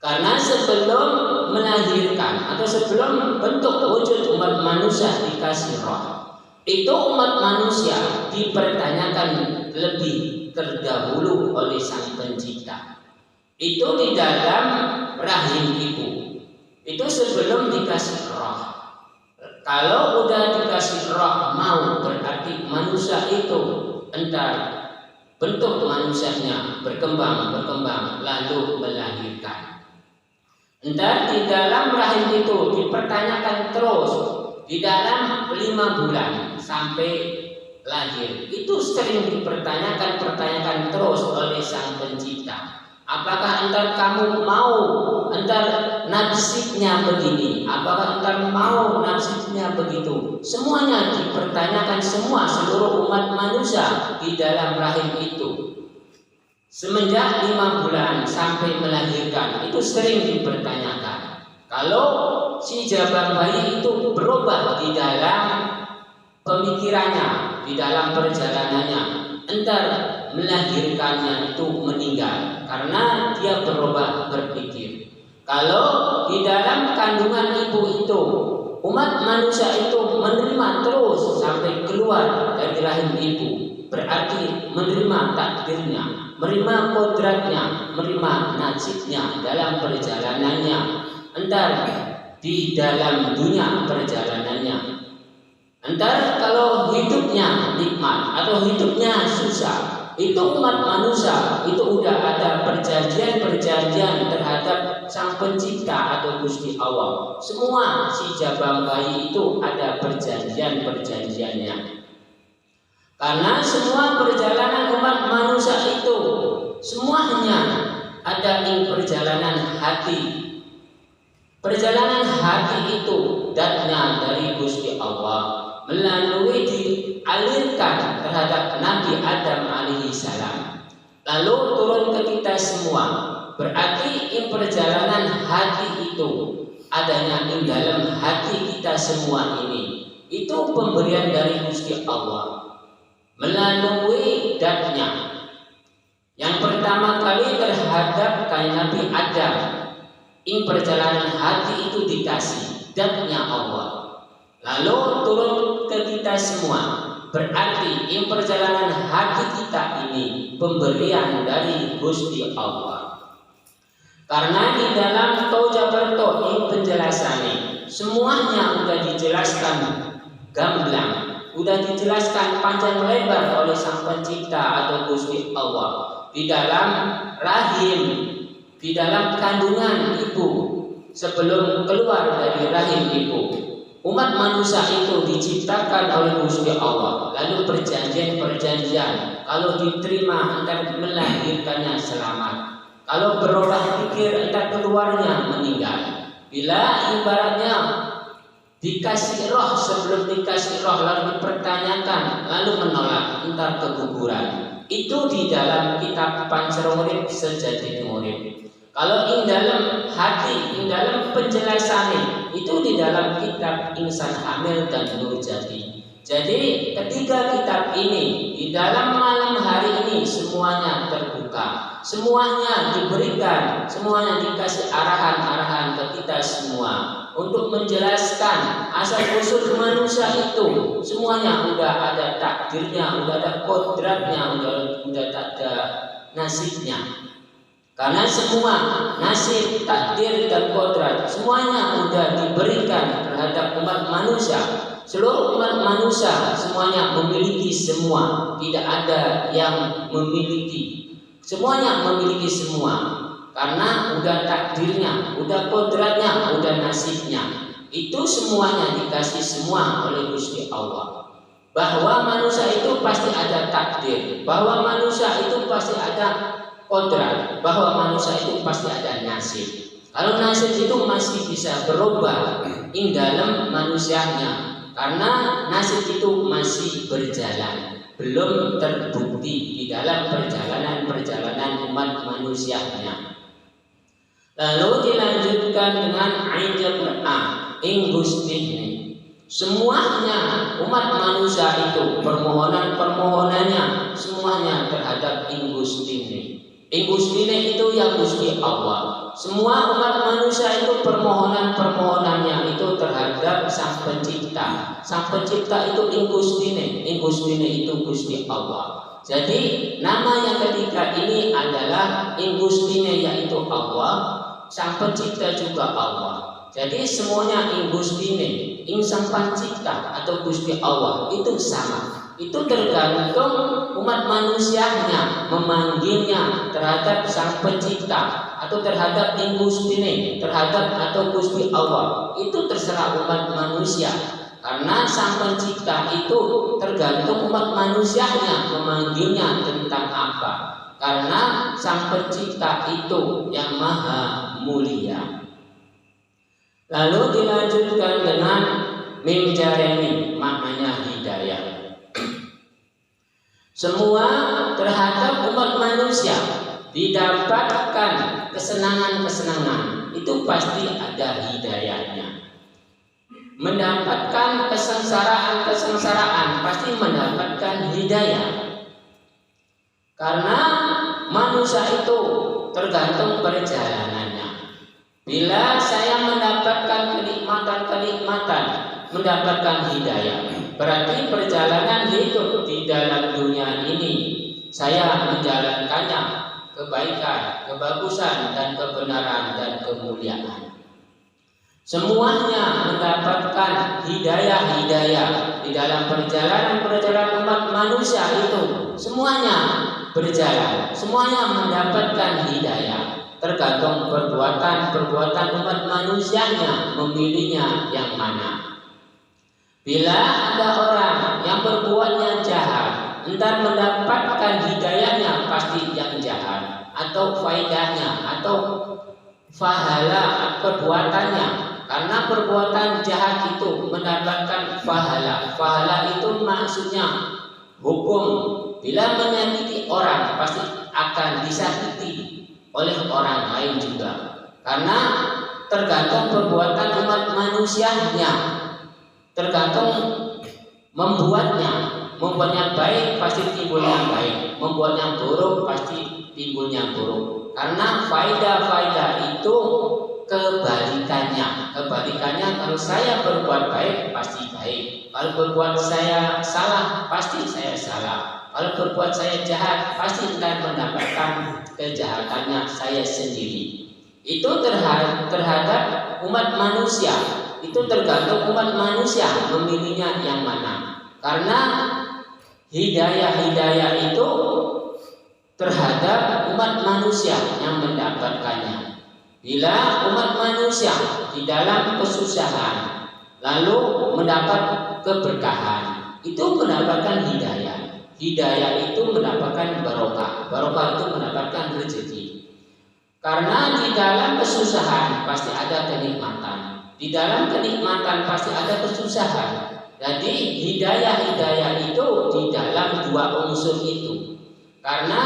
Karena sebelum melahirkan atau sebelum bentuk wujud umat manusia dikasih roh, itu umat manusia dipertanyakan lebih terdahulu oleh Sang Pencipta. Itu di dalam rahim ibu. Itu sebelum dikasih roh. Kalau udah dikasih roh mau, berarti manusia itu entar bentuk manusianya berkembang lalu melahirkan. Entar di dalam rahim itu dipertanyakan terus di dalam 5 bulan sampai lahir. Itu sering dipertanyakan terus oleh Sang Pencipta. Apakah entar kamu mau entar nasibnya begini? Apakah entar mau nasibnya begitu? Semuanya dipertanyakan semua seluruh umat manusia di dalam rahim itu. Semenjak 5 bulan sampai melahirkan itu sering dipertanyakan. Kalau si jabang bayi itu berubah di dalam pemikirannya, di dalam perjalanannya, entar melahirkannya itu meninggal karena dia berubah berpikir. Kalau di dalam kandungan ibu itu umat manusia itu menerima terus sampai keluar dari rahim ibu, berarti menerima takdirnya, menerima kodratnya, menerima nasibnya dalam perjalanannya, entar di dalam dunia perjalanannya. Entar kalau hidupnya nikmat atau hidupnya susah, itu umat manusia itu udah ada perjanjian terhadap Sang Pencipta atau Gusti Allah. Semua si jabang bayi itu ada perjanjiannya. Karena semua perjalanan umat manusia itu semuanya ada di perjalanan hati. Perjalanan hati itu datangnya dari Gusti Allah melalui dialirkan terhadap Nabi Adam alaihi salam, lalu turun ke kita semua. Berarti perjalanan hati itu adanya di dalam hati kita semua ini. Itu pemberian dari Gusti Allah melalui datnya. Yang pertama kali terhadap Nabi Adam, perjalanan hati itu dikasih datnya Allah. Lalu turun ke kita semua. Berarti perjalanan hati kita ini pemberian dari Gusti Allah. Karena di dalam Taujabarto penjelasannya semuanya sudah dijelaskan gamblang, sudah dijelaskan panjang lebar oleh Sang Pencipta atau Gusti Allah. Di dalam rahim, di dalam kandungan ibu, sebelum keluar dari rahim ibu, umat manusia itu diciptakan oleh Gusti Allah. Lalu perjanjian kalau diterima akan melahirkannya selamat. Kalau berolah pikir entar keluarnya meninggal. Bila ibaratnya dikasih roh, sebelum dikasih roh lalu dipertanyakan lalu menolak, entar keguguran. Itu di dalam kitab Pancerurip Sejati Urip. Kalau dalam hati, dalam penjelasannya itu di dalam kitab Insan Hamil dan Nurjati. Jadi ketiga kitab ini di dalam malam hari ini semuanya terbuka, semuanya diberikan, semuanya dikasih arahan-arahan ke kita semua untuk menjelaskan asal usul manusia itu. Semuanya udah ada takdirnya, udah ada kodratnya, udah ada nasibnya. Karena semua nasib, takdir dan kodrat semuanya udah diberikan terhadap umat manusia. Seluruh umat manusia semuanya memiliki semua, tidak ada yang memiliki. Semuanya memiliki semua. Karena udah takdirnya, udah kodratnya, udah nasibnya. Itu semuanya dikasih semua oleh Gusti Allah. Bahwa manusia itu pasti ada takdir, bahwa manusia itu pasti ada kodrat, bahwa manusia itu pasti ada nasib. Kalau nasib itu masih bisa berubah di dalam manusianya. Karena nasib itu masih berjalan, belum terbukti di dalam perjalanan umat manusianya. Lalu dilanjutkan dengan ing Gustihni. Semuanya umat manusia itu permohonannya semuanya terhadap ing Gustihni. Ing Gustihni itu yang Gusti Allah. Semua umat manusia itu permohonannya itu terhadap Sang Pencipta. Sang Pencipta itu ing Gustihni itu Gusti Allah. Jadi nama yang ketiga ini adalah ing Gustihni yaitu Allah. Sang Pencipta juga Allah. Jadi semuanya ing Gustihni, ing Sang Pencipta atau Gusti Allah itu sama. Itu tergantung umat manusianya memanggilnya terhadap Sang Pencipta atau terhadap ing Gustihni, terhadap atau Gusti Allah. Itu terserah umat manusia. Karena Sang Pencipta itu tergantung umat manusianya memanggilnya tentang apa. Karena Sang Pencipta itu yang maha mulia. Lalu dilanjutkan dengan mim jareni, maknanya hidayah. Semua terhadap umat manusia didapatkan kesenangan-kesenangan, itu pasti ada hidayahnya. Mendapatkan kesengsaraan pasti mendapatkan hidayah. Karena manusia itu tergantung perjalanannya. Bila saya mendapatkan kenikmatan, mendapatkan hidayah, berarti perjalanan hidup di dalam dunia ini saya menjalankannya kebaikan, kebagusan dan kebenaran dan kemuliaan. Semuanya mendapatkan hidayah di dalam perjalanan umat manusia itu. Semuanya berjalan, semuanya mendapatkan hidayah. Tergantung perbuatan umat manusianya memilihnya yang mana. Bila ada orang yang berbuatnya jahat, entar mendapatkan hidayahnya pasti yang jahat, atau faedahnya, atau fahala perbuatannya. karena perbuatan jahat itu mendapatkan pahala. Pahala itu maksudnya hukum. Bila menyakiti orang pasti akan disakiti oleh orang lain juga. Karena tergantung perbuatan umat manusianya, tergantung membuatnya baik pasti timbulnya baik, membuatnya buruk pasti timbulnya buruk. Karena faedah itu kebalikannya kalau saya berbuat baik pasti baik, kalau berbuat saya salah pasti saya salah, kalau berbuat saya jahat pasti akan mendapatkan kejahatannya saya sendiri. Itu terhadap umat manusia, itu tergantung umat manusia memilihnya yang mana. Karena hidayah itu terhadap umat manusia yang mendapatkannya. Bila umat manusia di dalam kesusahan lalu mendapat keberkahan, itu mendapatkan hidayah. Hidayah itu mendapatkan barokah. Barokah itu mendapatkan rezeki. Karena di dalam kesusahan pasti ada kenikmatan, di dalam kenikmatan pasti ada kesusahan. Jadi hidayah itu di dalam dua unsur itu. Karena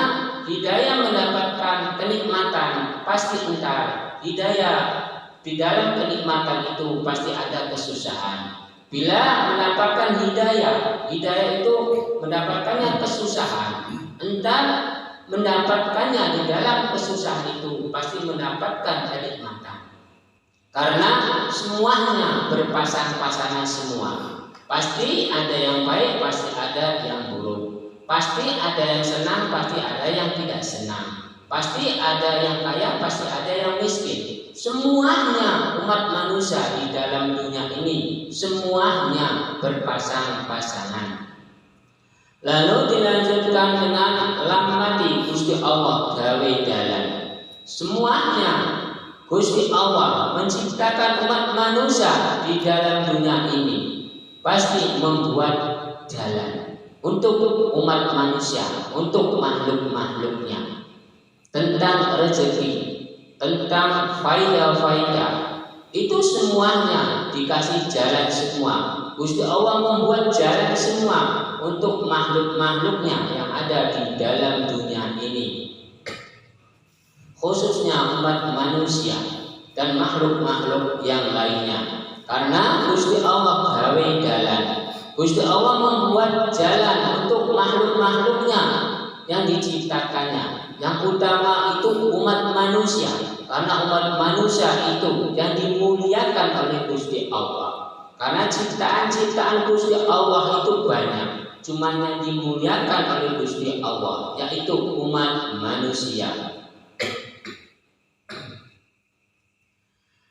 hidayah mendapatkan kenikmatan pasti entar, hidayah di dalam kenikmatan itu pasti ada kesusahan. Bila mendapatkan hidayah itu mendapatkannya kesusahan, entar mendapatkannya di dalam kesusahan itu pasti mendapatkan kenikmatan. Karena semuanya berpasang-pasangan semua. Pasti ada yang baik, pasti ada yang buruk. Pasti ada yang senang, pasti ada yang tidak senang. Pasti ada yang kaya, pasti ada yang miskin. Semuanya umat manusia di dalam dunia ini semuanya berpasang-pasangan. Lalu dilanjutkan dengan lamati Gusti Allah gawe dalan. Semuanya Gusti Allah menciptakan umat manusia di dalam dunia ini pasti membuat jalan untuk umat manusia, untuk makhluk-makhluknya, tentang rezeki, tentang faidah-faidah. Itu semuanya dikasih jalan semua. Gusti Allah membuat jalan semua untuk makhluk-makhluknya yang ada di dalam dunia ini, khususnya umat manusia dan makhluk-makhluk yang lainnya. Karena Gusti Allah gawe jalan, Gusti Allah membuat jalan untuk makhluk-makhluknya yang diciptakannya. Yang utama itu umat manusia, karena umat manusia itu yang dimuliakan oleh Gusti Allah. Karena ciptaan-ciptaan Gusti Allah itu banyak, cuman yang dimuliakan oleh Gusti Allah yaitu umat manusia.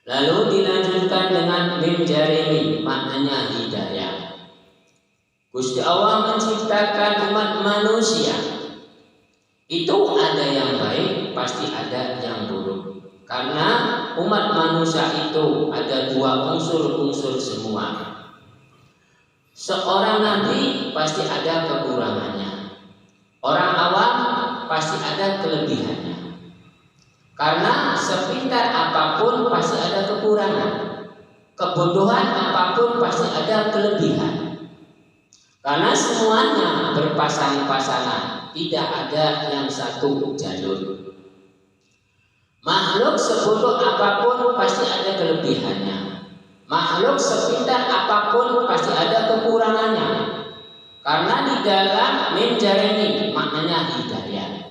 Lalu dilanjutkan dengan mim jarimi, maknanya hidayah. Gusti Allah menciptakan umat manusia. Itu ada yang baik, pasti ada yang buruk. Karena umat manusia itu ada dua unsur-unsur semua. Seorang nabi pasti ada kekurangannya. Orang awam pasti ada kelebihannya. Karena sepintar apapun pasti ada kekurangan. Kebodohan apapun pasti ada kelebihan. Karena semuanya berpasang-pasangan, tidak ada yang satu jalur. Makhluk sebodoh apapun pasti ada kelebihannya. Makhluk sepintar apapun pasti ada kekurangannya. Karena di dalam min jarimi, maknanya hidayah.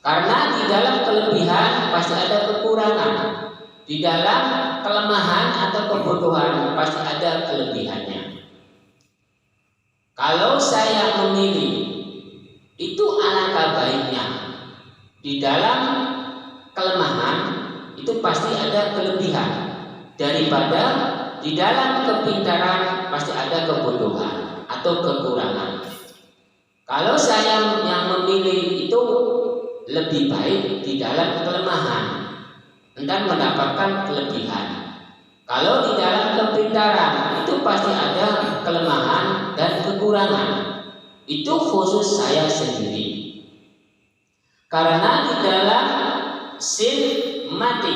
Karena di dalam kelebihan pasti ada kekurangan. Di dalam kelemahan atau kebodohan pasti ada kelebihannya. Kalau saya memilih, itu alangkah baiknya. Di dalam kelemahan itu pasti ada kelebihan, daripada di dalam kepintaran pasti ada kebodohan atau kekurangan. Kalau saya yang memilih itu lebih baik di dalam kelemahan, dan mendapatkan kelebihan. Kalau di dalam kepintaran itu pasti ada kelemahan dan kekurangan. Itu khusus saya sendiri. Karena di dalam sin mati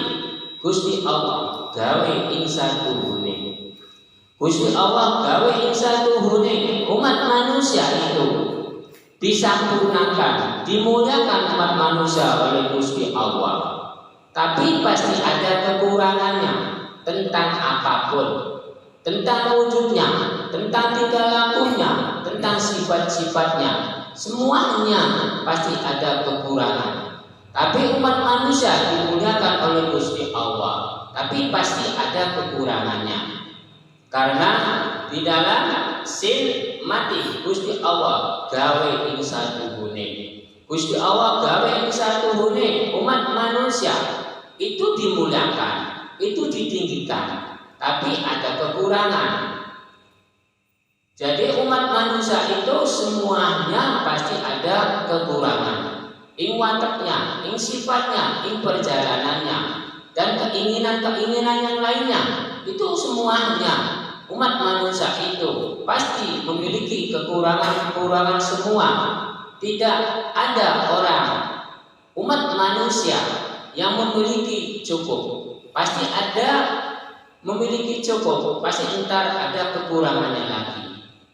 Gusti Allah gawe ing satuhune. Gusti Allah gawe ing satuhune umat manusia itu disempurnakan, dimuliakan umat manusia oleh Gusti Allah. Tapi pasti ada kekurangannya tentang apapun, tentang wujudnya, tentang tingkah lakunya, tentang sifat-sifatnya. Semuanya pasti ada kekurangan. Tapi umat manusia dimuliakan oleh Gusti Allah, tapi pasti ada kekurangannya. Karena di dalam sin mati Gusti Allah gawe ing satuhune. Gusti Allah gawe ing satuhune umat manusia itu dimuliakan, itu ditinggikan, tapi ada kekurangan. Jadi umat manusia itu semuanya pasti ada kekurangan. Ing wataknya, ing sifatnya, ing perjalanannya, dan keinginan-keinginan yang lainnya, itu semuanya umat manusia itu pasti memiliki kekurangan-kekurangan semua. Tidak ada orang umat manusia yang memiliki cukup. Pasti ada memiliki cukup, pasti entar ada kekurangannya lagi.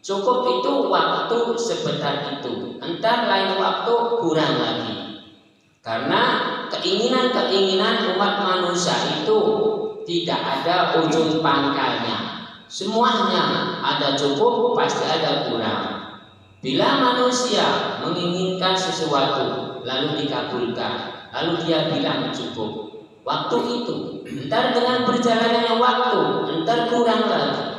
Cukup itu waktu sebentar itu, entar lain waktu kurang lagi. Karena keinginan-keinginan umat manusia itu tidak ada ujung pangkalnya. Semuanya ada cukup, pasti ada kurang. Bila manusia menginginkan sesuatu lalu dikabulkan, lalu dia bilang cukup, waktu itu entar dengan berjalannya waktu entar kurang lagi.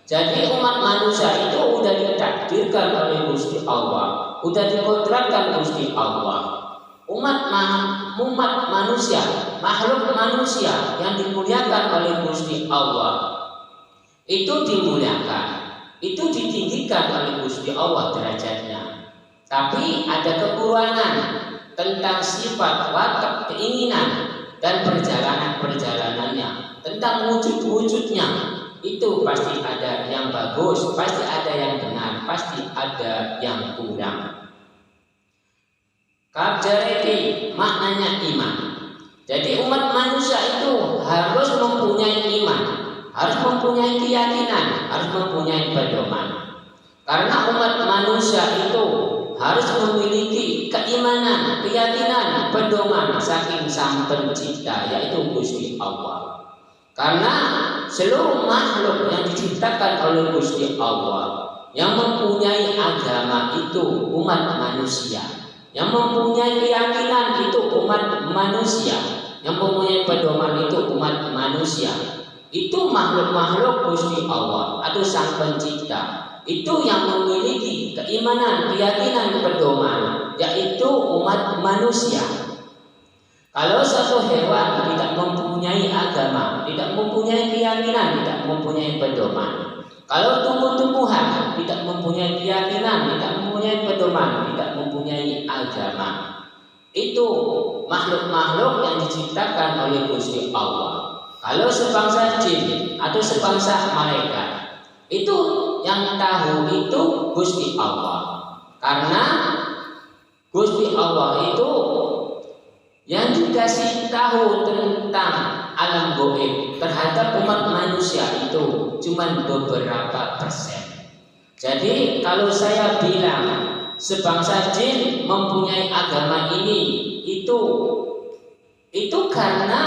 Jadi umat manusia itu udah ditakdirkan oleh Gusti Allah, udah dikodratkan Gusti Allah. Umat manusia, makhluk manusia yang dimuliakan oleh Gusti Allah itu dimuliakan, itu ditinggikan oleh Gusti Allah derajatnya. Tapi ada kekurangan tentang sifat, watak, keinginan dan perjalanan-perjalanannya, tentang wujud-wujudnya. Itu pasti ada yang bagus, pasti ada yang benar, pasti ada yang kurang. Kabjareti maknanya iman. Jadi umat manusia itu harus mempunyai iman, harus mempunyai keyakinan, harus mempunyai pedoman. Karena umat manusia itu harus memiliki keimanan, keyakinan, pedoman saking Sang Pencipta, yaitu Gusti Allah. Karena seluruh makhluk yang diciptakan oleh Gusti Allah, yang mempunyai agama itu umat manusia, yang mempunyai keyakinan itu umat manusia, yang mempunyai pedoman itu umat manusia. Itu makhluk-makhluk Gusti Allah atau Sang Pencipta. Itu yang memiliki keimanan, keyakinan, pedoman, yaitu umat manusia. Kalau satu hewan tidak mempunyai agama, tidak mempunyai keyakinan, tidak mempunyai pedoman. Kalau tumbuh-tumbuhan tidak mempunyai keyakinan, tidak mempunyai pedoman, tidak mempunyai agama. Itu makhluk-makhluk yang diciptakan oleh Gusti Allah. Kalau sebangsa jin atau sebangsa malaikat, itu yang tahu itu Gusti Allah. Karena Gusti Allah itu yang dikasih tahu tentang alam gaib terhadap umat manusia itu cuma beberapa persen. Jadi kalau saya bilang sebangsa jin mempunyai agama ini, itu karena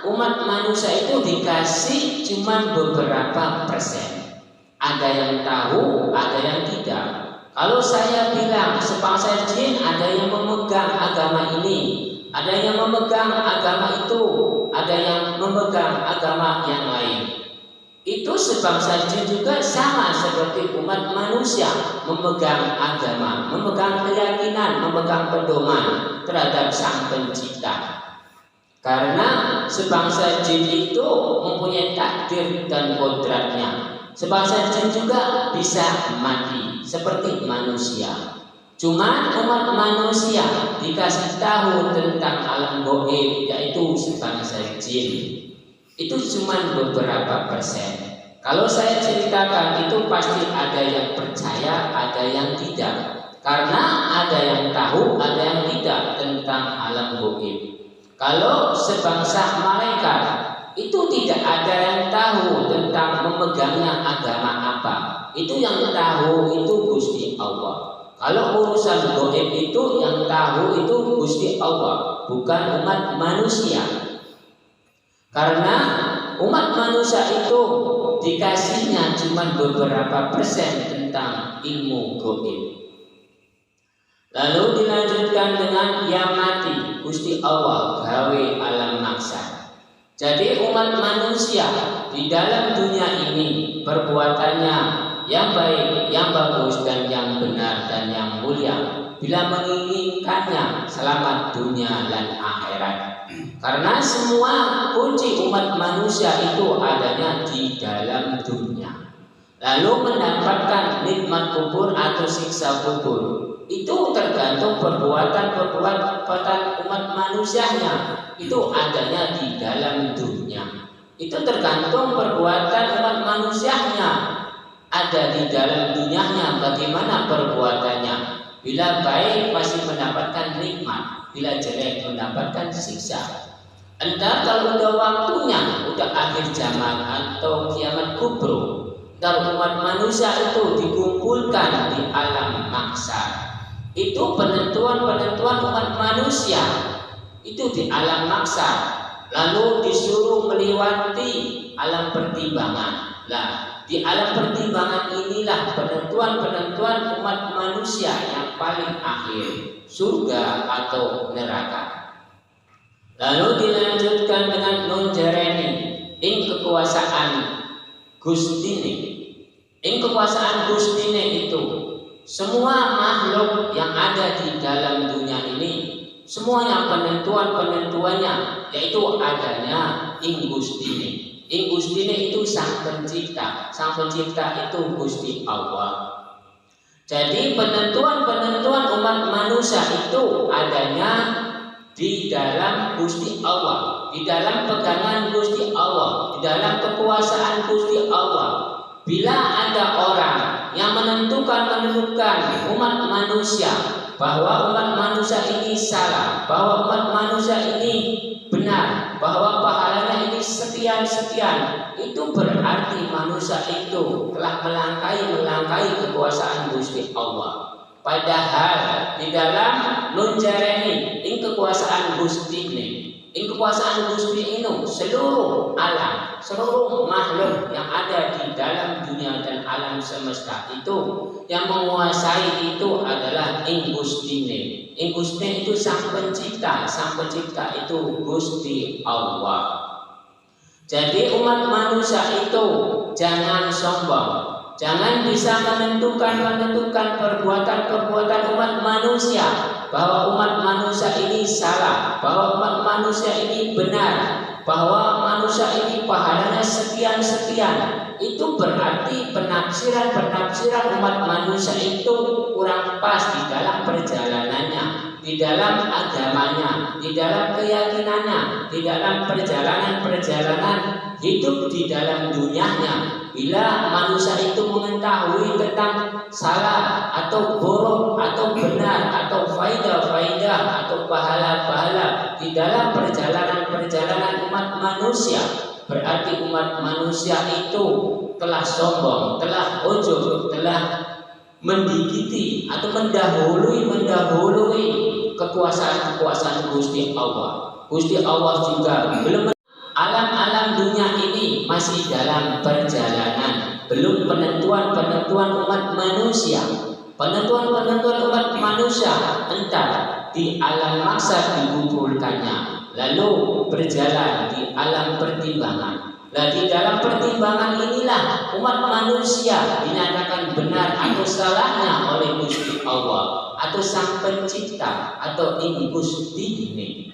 umat manusia itu dikasih cuma beberapa persen. Ada yang tahu, ada yang tidak. Kalau saya bilang sebangsa jin ada yang memegang agama ini, ada yang memegang agama itu, ada yang memegang agama yang lain. Itu sebangsa jin juga sama seperti umat manusia memegang agama, memegang keyakinan, memegang pedoman terhadap Sang Pencipta. Karena sebangsa jin itu mempunyai takdir dan kodratnya. Sebangsa jin juga bisa mati seperti manusia. Cuma umat manusia dikasih tahu tentang alam gaib, yaitu sebangsa jin. Itu cuma beberapa persen. Kalau saya ceritakan itu pasti ada yang percaya, ada yang tidak. Karena ada yang tahu, ada yang tidak tentang alam gaib. Kalau sebangsa malaikat itu tidak ada yang tahu tentang memegangnya agama apa. Itu yang tahu itu Gusti Allah. Kalau urusan gaib itu yang tahu itu Gusti Allah, bukan umat manusia. Karena umat manusia itu dikasihnya cuma beberapa persen tentang ilmu gaib. Lalu dilanjutkan dengan yang mati, Gusti Allah gawe alam maksa. Jadi umat manusia di dalam dunia ini perbuatannya yang baik, yang bagus, dan yang benar, dan yang mulia, bila menginginkannya selamat dunia dan akhirat. Karena semua kunci umat manusia itu adanya di dalam dunia. Lalu mendapatkan nikmat kubur atau siksa kubur itu tergantung perbuatan umat manusianya, itu adanya di dalam dunia. Itu tergantung perbuatan umat manusianya ada di dalam dunianya, bagaimana perbuatannya. Bila baik masih mendapatkan nikmat, bila jelek mendapatkan siksa. Entah kalau udah waktunya, udah akhir zaman atau kiamat kubro, kalau umat manusia itu dikumpulkan di alam mahsyar. Itu penentuan umat manusia itu di alam mahsyar, lalu disuruh melewati alam pertimbangan. Nah, di alam pertimbangan inilah penentuan umat manusia yang paling akhir, surga atau neraka. Lalu dilanjutkan dengan nunjareni ing kekuasaan Gustine. Ing kekuasaan Gustine itu semua makhluk yang ada di dalam dunia ini, semuanya penentuannya yaitu adanya ing Gustine. Ing Gustine itu sang pencipta itu Gusti Allah. Jadi penentuan umat manusia itu adanya di dalam Gusti Allah, di dalam pegangan Gusti Allah, di dalam kekuasaan Gusti Allah. Bila ada orang yang menentukan umat manusia bahwa umat manusia ini salah, bahwa umat manusia ini benar, bahwa pahalanya ini sekian, itu berarti manusia itu telah melangkahi kekuasaan Gusti Allah. Padahal di dalam nunjareni ing kekuasaan Gusti ini, ing kekuasaan Gusti ini seluruh alam, seluruh makhluk yang ada di dalam dunia dan alam semesta itu yang menguasai itu adalah ing Gusti ini. Ing Gusti itu sang pencipta itu Gusti Allah. Jadi umat manusia itu jangan sombong. Jangan bisa menentukan perbuatan umat manusia bahwa umat manusia ini salah, bahwa umat manusia ini benar, bahwa manusia ini pahalanya sekian. Itu berarti penafsiran umat manusia itu kurang pas di dalam perjalanannya, di dalam agamanya, di dalam keyakinannya, di dalam perjalanan hidup di dalam dunianya. Bila manusia itu mengetahui tentang salah atau buruk atau benar atau faidah atau pahala di dalam perjalanan umat manusia, berarti umat manusia itu telah sombong, telah ujub, telah mendigiti atau mendahului kekuasaan Gusti Allah. Gusti Allah juga belum, alam dunia ini masih dalam perjalanan, belum penentuan umat manusia. Penentuan umat manusia entar di alam mahsyar dikumpulkannya, lalu berjalan di alam pertimbangan. Nah, di dalam pertimbangan inilah umat manusia dinyatakan benar atau salahnya oleh Gusti Allah atau sang pencipta atau ing Gusti ini.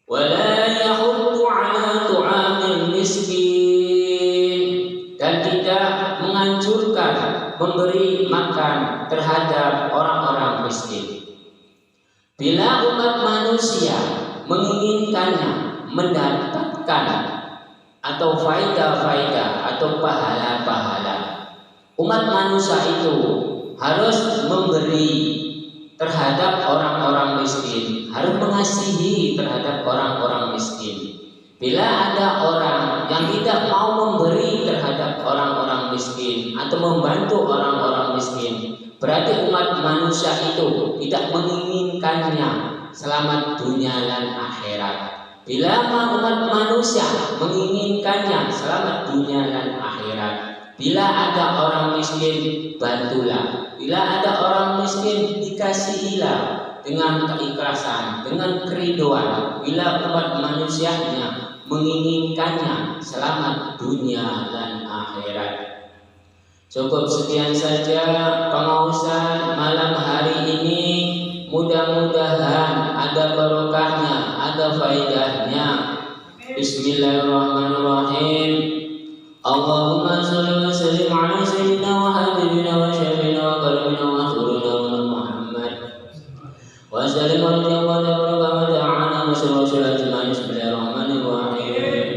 Wala yahuddu ala tu'amil miskin, dan tidak menganjurkan memberi makan terhadap orang-orang miskin. Bila umat manusia menginginkannya mendapatkan atau faidah atau pahala, umat manusia itu harus memberi terhadap orang-orang miskin, harus mengasihi terhadap orang-orang miskin. Bila ada orang yang tidak mau memberi terhadap orang-orang miskin atau membantu orang-orang miskin, berarti umat manusia itu tidak menginginkannya selamat dunia dan akhirat. Bila umat manusia menginginkannya selamat dunia dan akhirat, bila ada orang miskin, bantulah. Bila ada orang miskin, dikasihilah dengan keikhlasan, dengan keriduan. Bila umat manusianya menginginkannya selamat dunia dan akhirat. Cukup sekian saja pengawasan malam hari ini. Mudah-mudahan ada barokahnya, ada faedahnya. Bismillahirrahmanirrahim. Allahumma shalli wa sallim ala sayyidina wa habibina wa syafiina wa karimina wa akhirina Muhammad wa sallim wa ta'ala wa ta'ala. Bismillahirrahmanirrahim.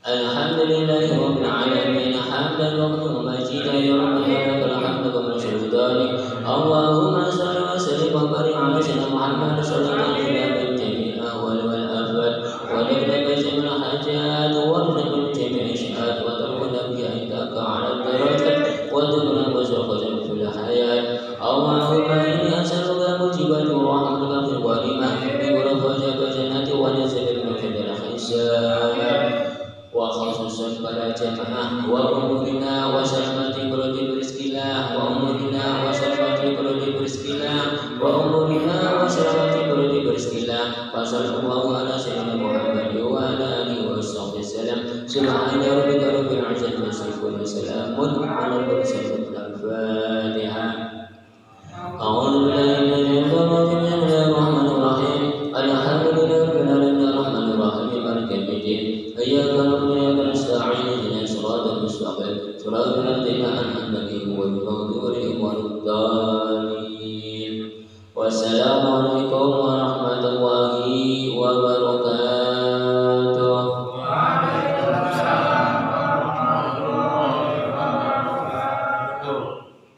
Alhamdulillahi rabbil alamin hamdan wa majidan ya rabbana lakal hamdu kama syara'ta dzalik. Allahumma shalli wa sallim wa barik ala sayyidina Muhammad sallallahu alaihi wa sallam awwal wal akhir wa lakal jami'ul hajat wa lakal jami'ul syi'at wa tarquna bi aidaka ala darajat wa tuqna wa zarqatan fil hayat. Allahumma inni as'aluka mujibatu rahmatika fil ghanimah bi ghurafati jannati wa nazil min fil hisab. Wa khususan pada jamaah wa umurina wa salamati berodi berizkilah wa umurina wa salamati berodi berizkilah wa umurina wa salamati berodi berizkilah. Wa sallallahu ala sayyidina Muhammad wa ala alihi wa sahbihi wasallam. Subhana rabbika rabbil izzati amma yasifun wa salamun ala al-mursalin. Al-Fatihah. A'udzu billahi minasyaitonir rajim. Bismillahirrahmanirrahim. Alhamdulillahi rabbil alamin arrahmanir rahim maliki yaumiddin. Iyyaka na'budu wa iyyaka nasta'in ihdinas siratal mustaqim siratal ladzina an'amta 'alaihim ghairil maghdubi 'alaihim waladdallin. Wassalamu alaikum warahmatullahi